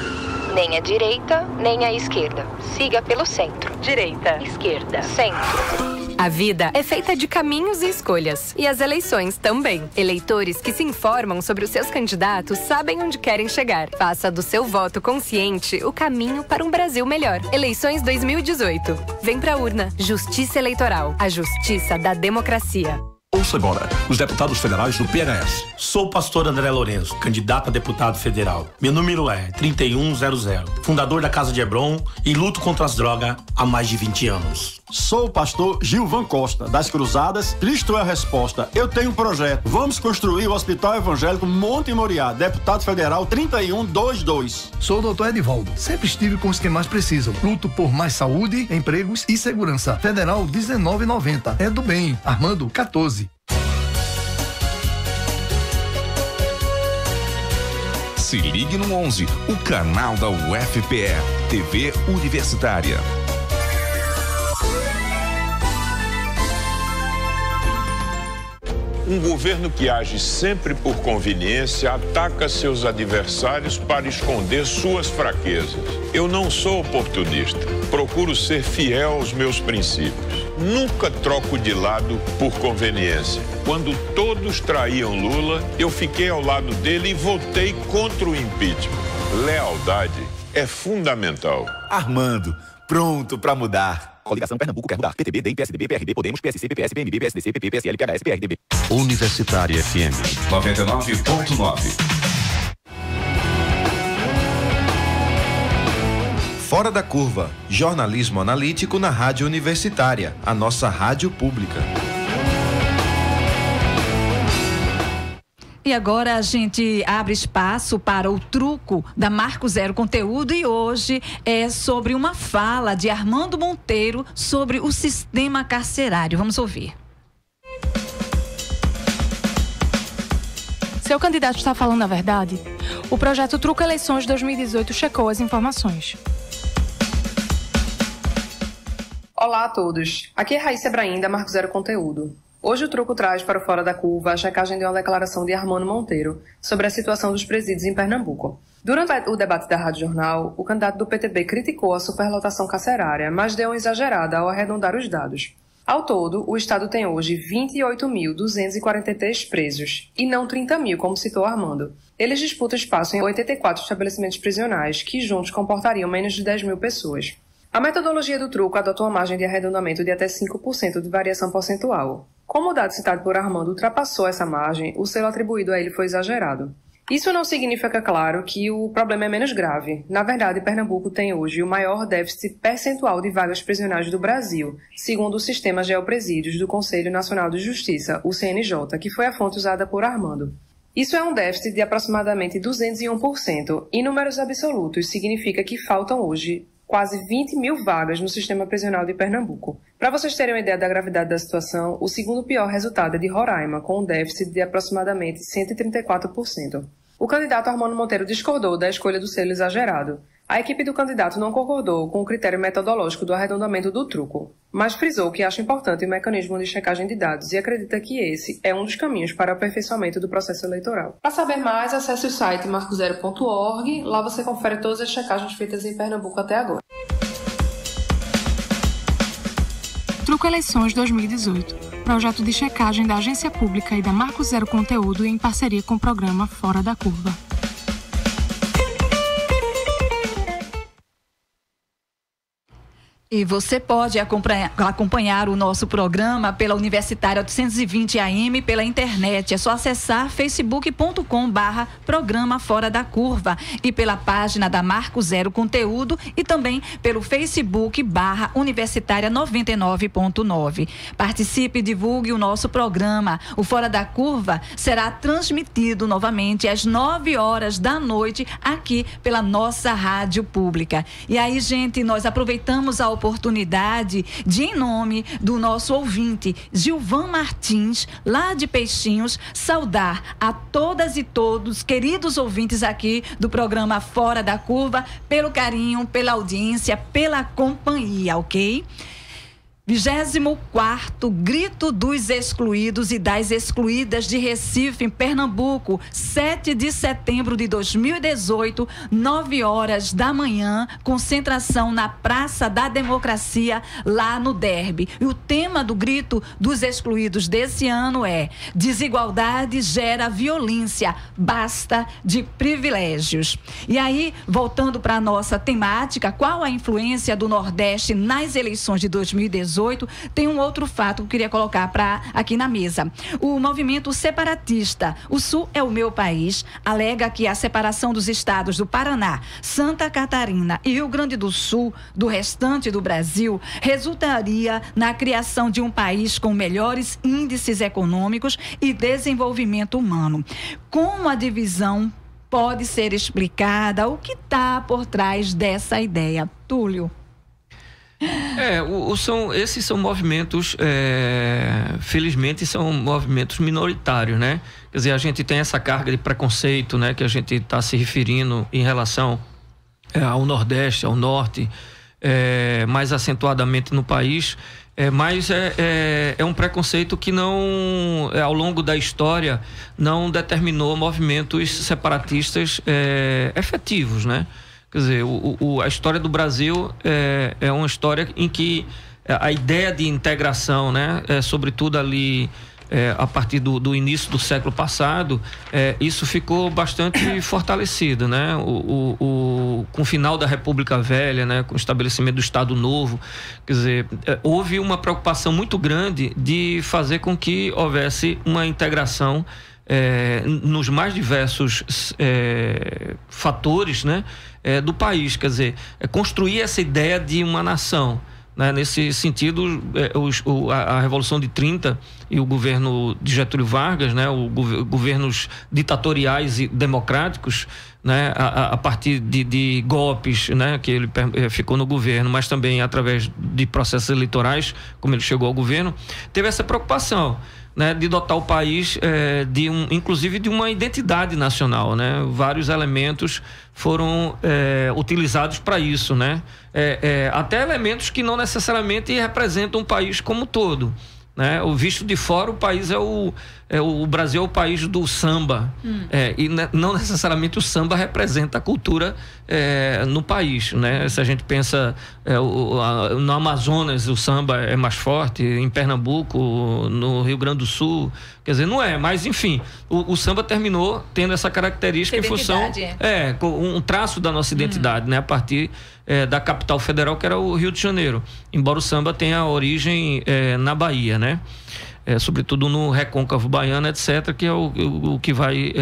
Nem à direita, nem à esquerda. Siga pelo centro. Direita, esquerda, centro. A vida é feita de caminhos e escolhas. E as eleições também. Eleitores que se informam sobre os seus candidatos sabem onde querem chegar. Faça do seu voto consciente o caminho para um Brasil melhor. Eleições 2018. Vem pra urna. Justiça Eleitoral. A justiça da democracia. Ouça agora os deputados federais do PNS. Sou o pastor André Lourenço, candidato a deputado federal. Meu número é 3100, fundador da Casa de Hebron e luto contra as drogas há mais de 20 anos. Sou o pastor Gilvan Costa, das Cruzadas. Cristo é a resposta. Eu tenho um projeto. Vamos construir o Hospital Evangélico Monte Moriá, deputado federal 3122. Sou o doutor Edivaldo. Sempre estive com os que mais precisam. Luto por mais saúde, empregos e segurança. Federal 1990. É do bem. Armando 14. Se ligue no 11, o canal da UFPE, TV Universitária. Um governo que age sempre por conveniência ataca seus adversários para esconder suas fraquezas. Eu não sou oportunista. Procuro ser fiel aos meus princípios. Nunca troco de lado por conveniência. Quando todos traíam Lula, eu fiquei ao lado dele e votei contra o impeachment. Lealdade é fundamental. Armando, pronto para mudar. Coligação Pernambuco quer mudar. PTB, DEM, PSDB, PRB, Podemos, PSC, PPS, PMB, PSDC, PP, PSL, PHS, PRDB. Universitária FM 99.9. Fora da Curva, jornalismo analítico na Rádio Universitária, a nossa rádio pública. E agora a gente abre espaço para o truco da Marco Zero Conteúdo e hoje é sobre uma fala de Armando Monteiro sobre o sistema carcerário. Vamos ouvir. Seu candidato está falando a verdade? O projeto Truco Eleições 2018 checou as informações. Olá a todos, aqui é Raíssa Ebrahim da Marco Zero Conteúdo. Hoje o Truco traz para o Fora da Curva a checagem de uma declaração de Armando Monteiro sobre a situação dos presídios em Pernambuco. Durante o debate da Rádio Jornal, o candidato do PTB criticou a superlotação carcerária, mas deu uma exagerada ao arredondar os dados. Ao todo, o Estado tem hoje 28.243 presos, e não 30 mil, como citou Armando. Eles disputam espaço em 84 estabelecimentos prisionais, que juntos comportariam menos de 10 mil pessoas. A metodologia do truco adota uma margem de arredondamento de até 5% de variação percentual. Como o dado citado por Armando ultrapassou essa margem, o selo atribuído a ele foi exagerado. Isso não significa, claro, que o problema é menos grave. Na verdade, Pernambuco tem hoje o maior déficit percentual de vagas prisionais do Brasil, segundo o Sistema Geopresídios do Conselho Nacional de Justiça, o CNJ, que foi a fonte usada por Armando. Isso é um déficit de aproximadamente 201%. Em números absolutos, significa que faltam hoje quase 20 mil vagas no sistema prisional de Pernambuco. Para vocês terem uma ideia da gravidade da situação, o segundo pior resultado é de Roraima, com um déficit de aproximadamente 134%. O candidato Armando Monteiro discordou da escolha do selo exagerado. A equipe do candidato não concordou com o critério metodológico do arredondamento do truco, mas frisou que acha importante o mecanismo de checagem de dados e acredita que esse é um dos caminhos para o aperfeiçoamento do processo eleitoral. Para saber mais, acesse o site marcozero.org. Lá você confere todas as checagens feitas em Pernambuco até agora. Truco Eleições 2018. Projeto de checagem da Agência Pública e da Marco Zero Conteúdo em parceria com o programa Fora da Curva. E você pode acompanhar o nosso programa pela Universitária 820 AM, pela internet. É só acessar facebook.com/programa Fora da Curva e pela página da Marco Zero Conteúdo e também pelo Facebook/Universitária 99.9. Participe e divulgue o nosso programa. O Fora da Curva será transmitido novamente às 9 horas da noite aqui pela nossa rádio pública. E aí, gente, nós aproveitamos a oportunidade de, em nome do nosso ouvinte Gilvan Martins, lá de Peixinhos, saudar a todas e todos, queridos ouvintes aqui do programa Fora da Curva, pelo carinho, pela audiência, pela companhia, ok? 24º Grito dos Excluídos e das Excluídas de Recife, em Pernambuco, 7 de setembro de 2018, 9 horas da manhã, concentração na Praça da Democracia, lá no Derby. E o tema do Grito dos Excluídos desse ano é: desigualdade gera violência, basta de privilégios. E aí, voltando para a nossa temática, qual a influência do Nordeste nas eleições de 2018? Tem um outro fato que eu queria colocar aqui na mesa. O movimento separatista, O Sul é o Meu País, alega que a separação dos estados do Paraná, Santa Catarina e Rio Grande do Sul do restante do Brasil resultaria na criação de um país com melhores índices econômicos e desenvolvimento humano. Como a divisão pode ser explicada? O que está por trás dessa ideia? Túlio. Esses são movimentos, felizmente, são movimentos minoritários, né? Quer dizer, a gente tem essa carga de preconceito, né? Que a gente está se referindo em relação ao Nordeste, ao Norte, mais acentuadamente no país, mas é um preconceito que não, ao longo da história, não determinou movimentos separatistas efetivos, né? Quer dizer, a história do Brasil é uma história em que a ideia de integração, né, sobretudo ali a partir do início do século passado, isso ficou bastante fortalecido, né? Com o final da República Velha, né, com o estabelecimento do Estado Novo, quer dizer, houve uma preocupação muito grande de fazer com que houvesse uma integração nos mais diversos fatores, né, do país, quer dizer, construir essa ideia de uma nação. Né? Nesse sentido, a Revolução de 30 e o governo de Getúlio Vargas, né? Governos ditatoriais e democráticos, né? A partir de golpes, né? Que ele ficou no governo, mas também através de processos eleitorais, como ele chegou ao governo, teve essa preocupação, né, de dotar o país inclusive de uma identidade nacional, né? Vários elementos foram utilizados para isso, né? Até elementos que não necessariamente representam o país como um todo, né? O visto de fora, o país o Brasil é o país do samba, e não necessariamente o samba representa a cultura no país, né? Se a gente pensa no Amazonas, o samba é mais forte, em Pernambuco, no Rio Grande do Sul, quer dizer, não é, mas enfim, o samba terminou tendo essa característica em função, um traço da nossa identidade, né? A partir da capital federal, que era o Rio de Janeiro, embora o samba tenha origem na Bahia, né? Sobretudo no recôncavo baiano, etc., que é o que vai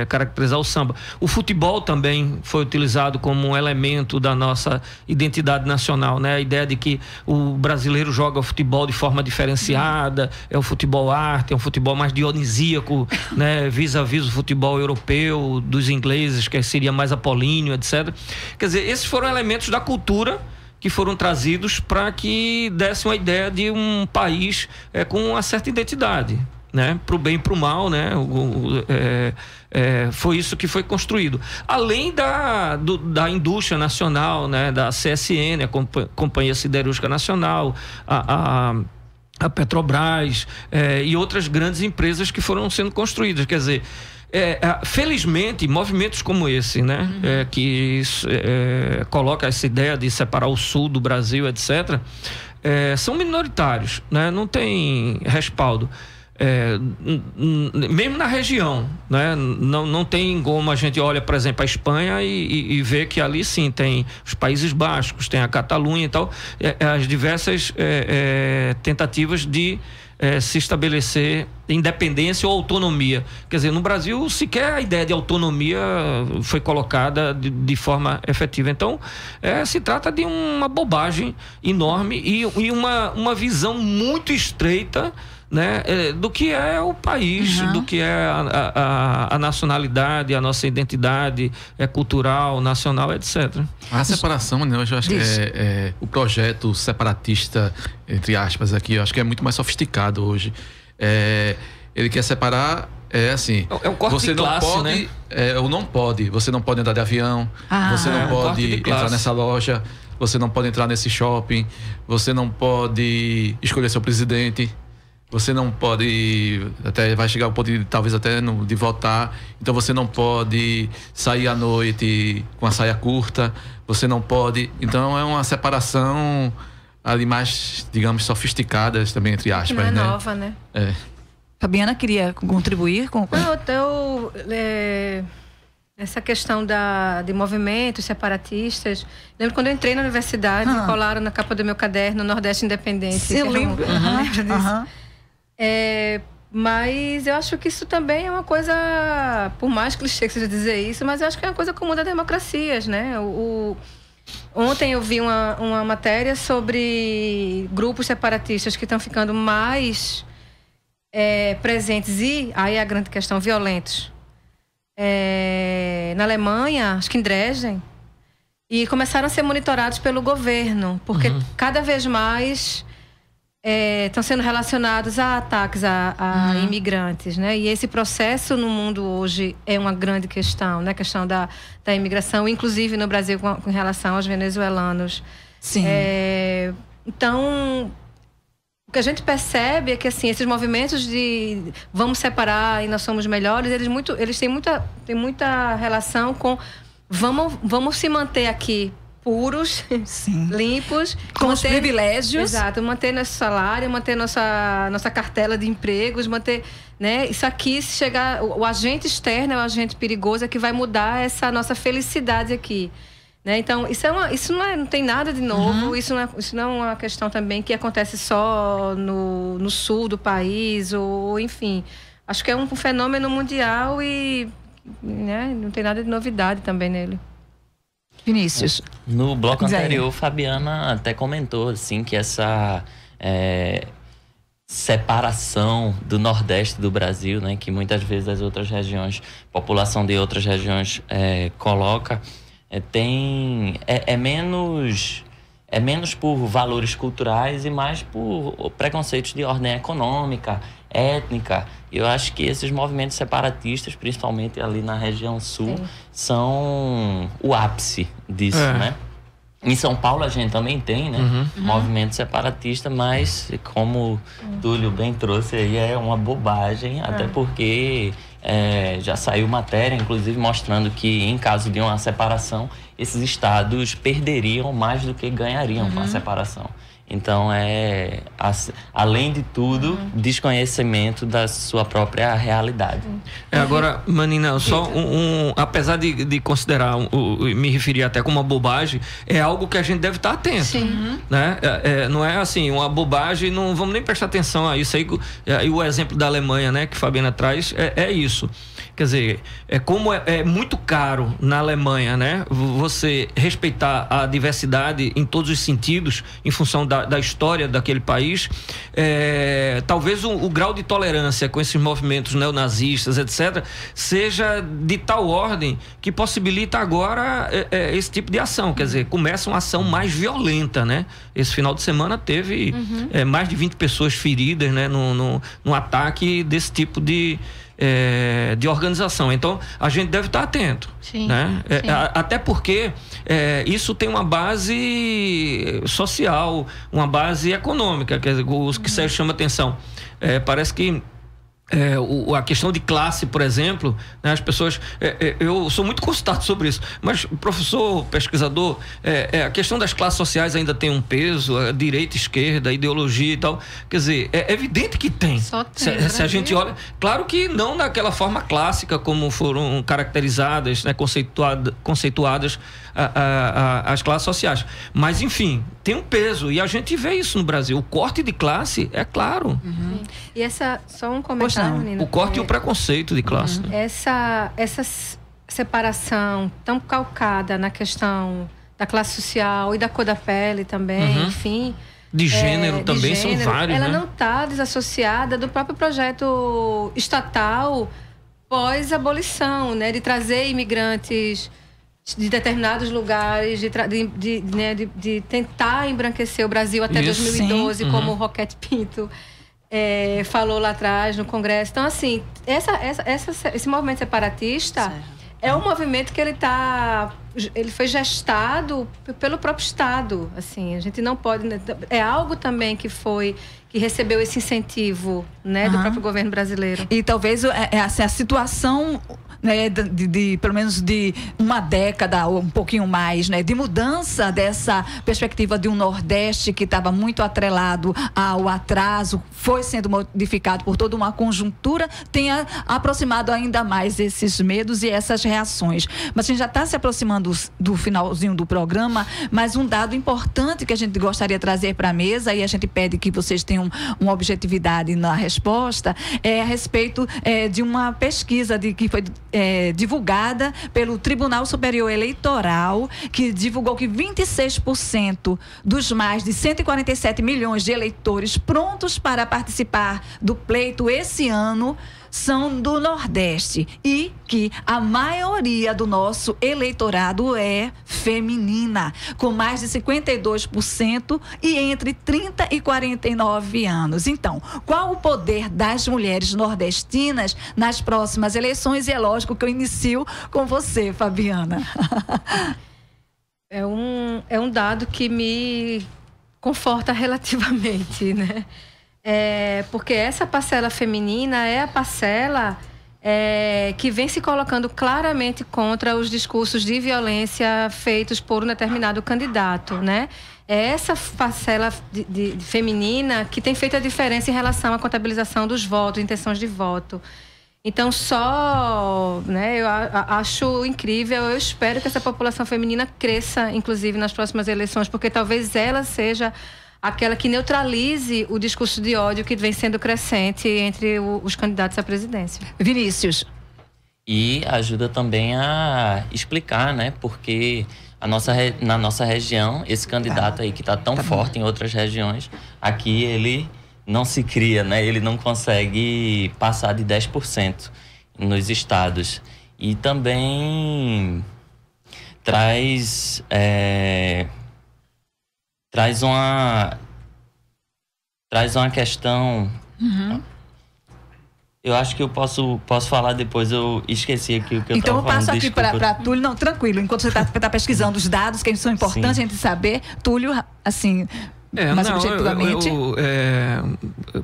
caracterizar o samba. O futebol também foi utilizado como um elemento da nossa identidade nacional, né? A ideia de que o brasileiro joga o futebol de forma diferenciada, é o futebol arte, é um futebol mais dionisíaco, né? Vis-a-vis o futebol europeu, dos ingleses, que seria mais apolíneo, etc. Quer dizer, esses foram elementos da cultura que foram trazidos para que desse uma ideia de um país com uma certa identidade, né? Para o bem e para o mal, né? Foi isso que foi construído. Além da indústria nacional, né? Da CSN, a Companhia Siderúrgica Nacional, a Petrobras e outras grandes empresas que foram sendo construídas. Quer dizer, felizmente, movimentos como esse, né? Que coloca essa ideia de separar o sul do Brasil, etc., são minoritários, né? Não tem respaldo. Mesmo na região, né? Não tem como a gente olha, por exemplo, a Espanha e vê que ali sim tem os Países Baixos, tem a Catalunha e tal, as diversas tentativas de se estabelecer independência ou autonomia. Quer dizer, no Brasil sequer a ideia de autonomia foi colocada de forma efetiva. Então, se trata de uma bobagem enorme e uma visão muito estreita, né, do que é o país, do que é a nacionalidade, a nossa identidade cultural, nacional, etc. A separação, né, eu acho que o projeto separatista, entre aspas aqui, eu acho que é muito mais sofisticado hoje. Ele quer separar, assim, um corte você de classe, não pode, né? ou não pode, você não pode andar de avião, você não pode entrar nessa loja, você não pode entrar nesse shopping, você não pode escolher seu presidente, você não pode, até vai chegar ao ponto de talvez até de votar, então você não pode sair à noite com a saia curta, você não pode, então é uma separação ali mais, digamos, sofisticada também, entre aspas, não é né? nova, né? Fabiana queria contribuir com... Não, essa questão de movimentos separatistas. Lembro quando eu entrei na universidade, colaram na capa do meu caderno Nordeste Independente. Eu lembro. Lembro disso. Mas eu acho que isso também é uma coisa, por mais clichê que seja dizer isso, mas eu acho que é uma coisa comum das democracias, né? Ontem eu vi uma matéria sobre grupos separatistas que estão ficando mais presentes e, aí é a grande questão, violentos. Na Alemanha, acho que em Dresden, e começaram a ser monitorados pelo governo, porque cada vez mais estão sendo relacionados a ataques a imigrantes, né? E esse processo no mundo hoje é uma grande questão, né? A questão da imigração, inclusive no Brasil com relação aos venezuelanos. Sim. Então, o que a gente percebe é que assim, esses movimentos de vamos separar e nós somos melhores, eles têm muita relação com vamos se manter aqui puros, sim, limpos, com os privilégios. Exato, manter nosso salário, manter nossa cartela de empregos, manter, né? Isso aqui, se chegar, o agente externo é o agente perigoso, é que vai mudar essa nossa felicidade aqui. Né? Então, isso não tem nada de novo, isso não é uma questão também que acontece só no sul do país, ou enfim. Acho que é um fenômeno mundial e, né, não tem nada de novidade também nele. Vinícius. No bloco anterior, Fabiana até comentou assim, que essa separação do Nordeste do Brasil, né, que muitas vezes as outras regiões, população de outras regiões coloca, é menos por valores culturais e mais por preconceitos de ordem econômica, étnica. Eu acho que esses movimentos separatistas, principalmente ali na região sul, são o ápice disso, né? Em São Paulo a gente também tem, né? Movimento separatista, mas como Túlio bem trouxe aí, é uma bobagem, até porque já saiu matéria, inclusive, mostrando que em caso de uma separação, esses estados perderiam mais do que ganhariam com a separação. Então, além de tudo, desconhecimento da sua própria realidade. Agora, Manina, só apesar de considerar, me referir até como uma bobagem, é algo que a gente deve estar atento. Sim. Né? Não é assim, uma bobagem, não vamos nem prestar atenção a isso aí. E o exemplo da Alemanha, né, que Fabiana traz, é isso. Quer dizer, como é muito caro na Alemanha, né, você respeitar a diversidade em todos os sentidos, em função da história daquele país, talvez o grau de tolerância com esses movimentos neonazistas, etc., seja de tal ordem que possibilita agora esse tipo de ação. Quer dizer, começa uma ação mais violenta, né? Esse final de semana teve mais de 20 pessoas feridas, né, no ataque desse tipo de organização. Então, a gente deve estar atento. Sim, né? Sim. Até porque isso tem uma base social, uma base econômica, quer dizer, os que Sérgio chama atenção. Parece que a questão de classe, por exemplo, né, as pessoas, eu sou muito consultado sobre isso, mas professor, pesquisador, a questão das classes sociais ainda tem um peso, a direita, esquerda, ideologia e tal, quer dizer, é evidente que tem. Só tem, se a gente olha, claro que não daquela forma clássica como foram caracterizadas, né, conceituadas as classes sociais, mas enfim, tem um peso e a gente vê isso no Brasil, o corte de classe é claro. E só um comentário, menina, o corte e o preconceito de classe. Essa separação tão calcada na questão da classe social e da cor da pele também, enfim, de gênero também, são vários, ela né? não está desassociada do próprio projeto estatal pós-abolição, né, de trazer imigrantes de determinados lugares, de tentar embranquecer o Brasil até 2012, como o Roquete Pinto falou lá atrás no Congresso. Então, assim, esse movimento separatista é um movimento que ele foi gestado pelo próprio Estado. Assim, a gente não pode... É algo também que recebeu esse incentivo, né, do próprio governo brasileiro. E talvez a situação... Né, pelo menos de uma década ou um pouquinho mais, né, de mudança dessa perspectiva de um Nordeste que estava muito atrelado ao atraso, foi sendo modificado por toda uma conjuntura, tenha aproximado ainda mais esses medos e essas reações. Mas a gente já está se aproximando do finalzinho do programa, mas um dado importante que a gente gostaria de trazer para a mesa, e a gente pede que vocês tenham uma objetividade na resposta, é a respeito de uma pesquisa que foi divulgada pelo Tribunal Superior Eleitoral, que divulgou que 26% dos mais de 147 milhões de eleitores prontos para participar do pleito esse ano são do Nordeste e que a maioria do nosso eleitorado é feminina, com mais de 52% e entre 30 e 49 anos. Então, qual o poder das mulheres nordestinas nas próximas eleições? E é lógico que eu inicio com você, Fabiana. É um dado que me conforta relativamente, né? Porque essa parcela feminina é a parcela que vem se colocando claramente contra os discursos de violência feitos por um determinado candidato, né? É essa parcela feminina que tem feito a diferença em relação à contabilização dos votos, intenções de voto. Então, eu acho incrível, eu espero que essa população feminina cresça, inclusive, nas próximas eleições, porque talvez ela seja aquela que neutralize o discurso de ódio que vem sendo crescente entre os candidatos à presidência. Vinícius. E ajuda também a explicar, né? Porque na nossa região, esse candidato aí que está tão forte em outras regiões, aqui ele não se cria, né? Ele não consegue passar de 10% nos estados. E também traz uma questão... Uhum. Eu acho que eu posso falar depois, eu esqueci aqui o que eu Então eu passo falando. aqui para Túlio. Não, tranquilo, enquanto você está pesquisando os dados, que são importantes a gente saber, Túlio, assim... Mas objetivamente... eu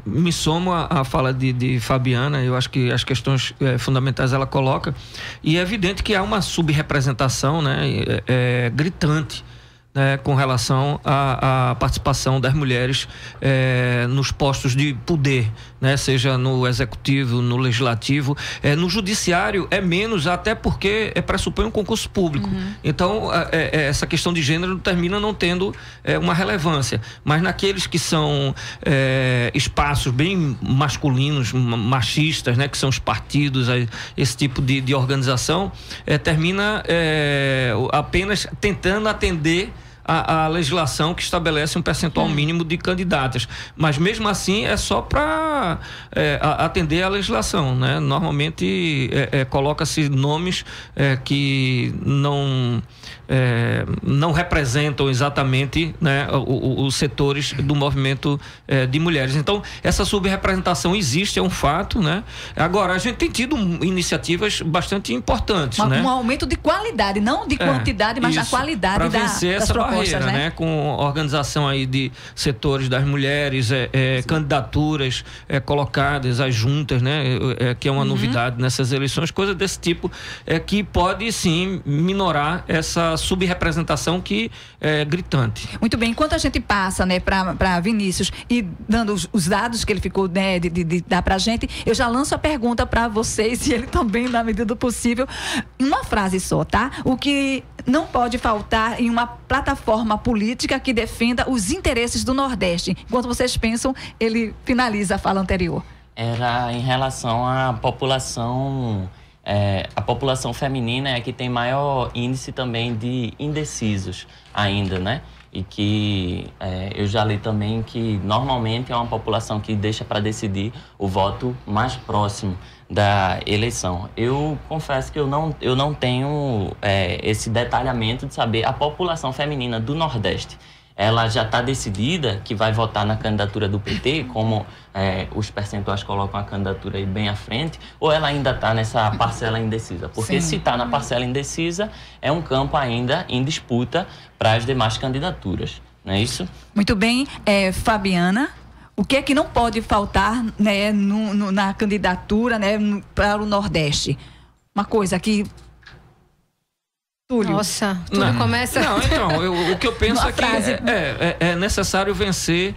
me somo à fala de Fabiana. Eu acho que as questões fundamentais ela coloca, e é evidente que há uma subrepresentação, né, gritante, né, com relação à participação das mulheres nos postos de poder, né, seja no executivo, no legislativo, no judiciário é menos, até porque pressupõe um concurso público. Uhum. Então essa questão de gênero termina não tendo uma relevância, mas naqueles que são espaços bem masculinos, machistas, né, que são os partidos, esse tipo de organização, termina apenas tentando atender a legislação que estabelece um percentual mínimo de candidatas. Mas mesmo assim é só para atender a legislação, né? Normalmente coloca-se nomes que não representam exatamente, né, os setores do movimento de mulheres. Então essa subrepresentação existe, é um fato, né? Agora, a gente tem tido iniciativas bastante importantes, né? Um aumento de qualidade, não de quantidade, mas da qualidade das propostas. Né? Com organização aí de setores das mulheres, candidaturas colocadas, as juntas, né? Que é uma novidade nessas eleições, coisa desse tipo, que pode sim minorar essa subrepresentação que é gritante. Muito bem, enquanto a gente passa, né, para Vinícius e dando os dados que ele ficou, né, de dar pra gente, eu já lanço a pergunta para vocês, e ele também, na medida do possível, em uma frase só, tá? O que não pode faltar em uma plataforma política que defenda os interesses do Nordeste. Enquanto vocês pensam, ele finaliza a fala anterior. Era em relação à população... a população feminina é a que tem maior índice também de indecisos ainda, né? E que eu já li também que normalmente é uma população que deixa para decidir o voto mais próximo da eleição. Eu confesso que eu não tenho esse detalhamento de saber a população feminina do Nordeste. Ela já está decidida que vai votar na candidatura do PT, como os percentuais colocam a candidatura aí bem à frente, ou ela ainda está nessa parcela indecisa? Porque se está na parcela indecisa, é um campo ainda em disputa para as demais candidaturas, não é isso? Muito bem, Fabiana. O que é que não pode faltar, né, na candidatura, né, para o Nordeste? Uma coisa que... Túlio. Nossa, tudo começa... Não, então, o que eu penso é que é necessário vencer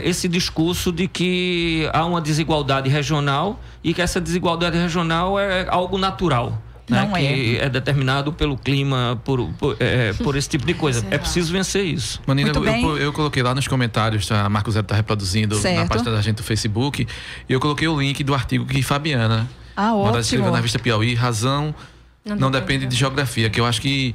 esse discurso de que há uma desigualdade regional e que essa desigualdade regional é algo natural. Né, que é determinado pelo clima, por esse tipo de coisa. É preciso vencer isso. Manina, eu coloquei lá nos comentários, a Marco Zero está reproduzindo na página da gente do Facebook, e eu coloquei o link do artigo que Fabiana mandou escrever na revista Piauí, Razão não depende de geografia, que eu acho que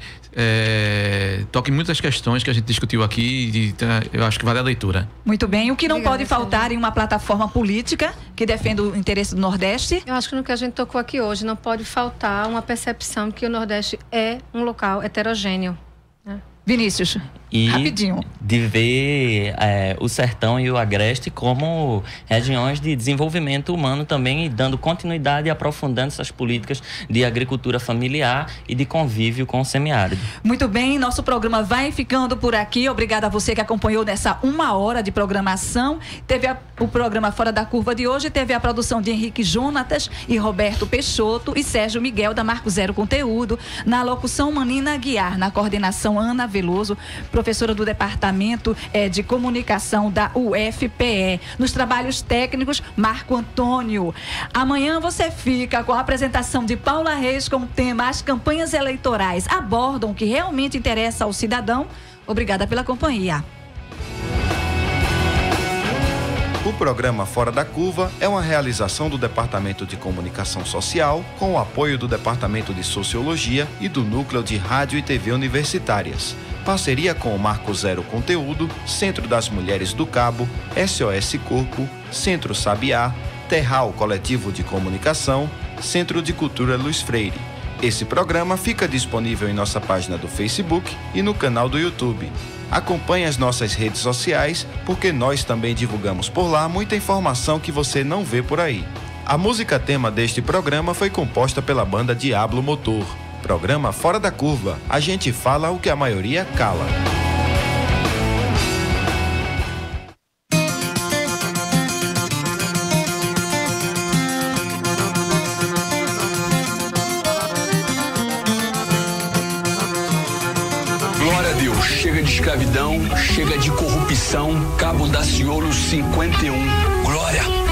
toca em muitas questões que a gente discutiu aqui, e eu acho que vale a leitura. Muito bem. O que não pode faltar em uma plataforma política que defenda o interesse do Nordeste? Eu acho que no que a gente tocou aqui hoje, não pode faltar uma percepção de que o Nordeste é um local heterogêneo, né? Vinícius. e rapidinho, de ver o Sertão e o Agreste como regiões de desenvolvimento humano também, e dando continuidade e aprofundando essas políticas de agricultura familiar e de convívio com o semiárido. Muito bem, nosso programa vai ficando por aqui. Obrigada a você que acompanhou nessa 1 hora de programação. Teve o programa Fora da Curva de hoje, teve a produção de Henrique Jonatas e Roberto Peixoto e Sérgio Miguel da Marco Zero Conteúdo, na locução Manina Aguiar, na coordenação Ana Veloso, professora do Departamento de Comunicação da UFPE. Nos trabalhos técnicos, Marco Antônio. Amanhã você fica com a apresentação de Paula Reis com o tema As campanhas eleitorais abordam o que realmente interessa ao cidadão. Obrigada pela companhia. O programa Fora da Curva é uma realização do Departamento de Comunicação Social, com o apoio do Departamento de Sociologia e do Núcleo de Rádio e TV Universitárias. Parceria com o Marco Zero Conteúdo, Centro das Mulheres do Cabo, SOS Corpo, Centro Sabiá, Terral Coletivo de Comunicação, Centro de Cultura Luiz Freire. Esse programa fica disponível em nossa página do Facebook e no canal do YouTube. Acompanhe as nossas redes sociais, porque nós também divulgamos por lá muita informação que você não vê por aí. A música tema deste programa foi composta pela banda Diablo Motor. Programa Fora da Curva. A gente fala o que a maioria cala. Glória a Deus, chega de escravidão, chega de corrupção, Cabo Daciolo 51. Glória!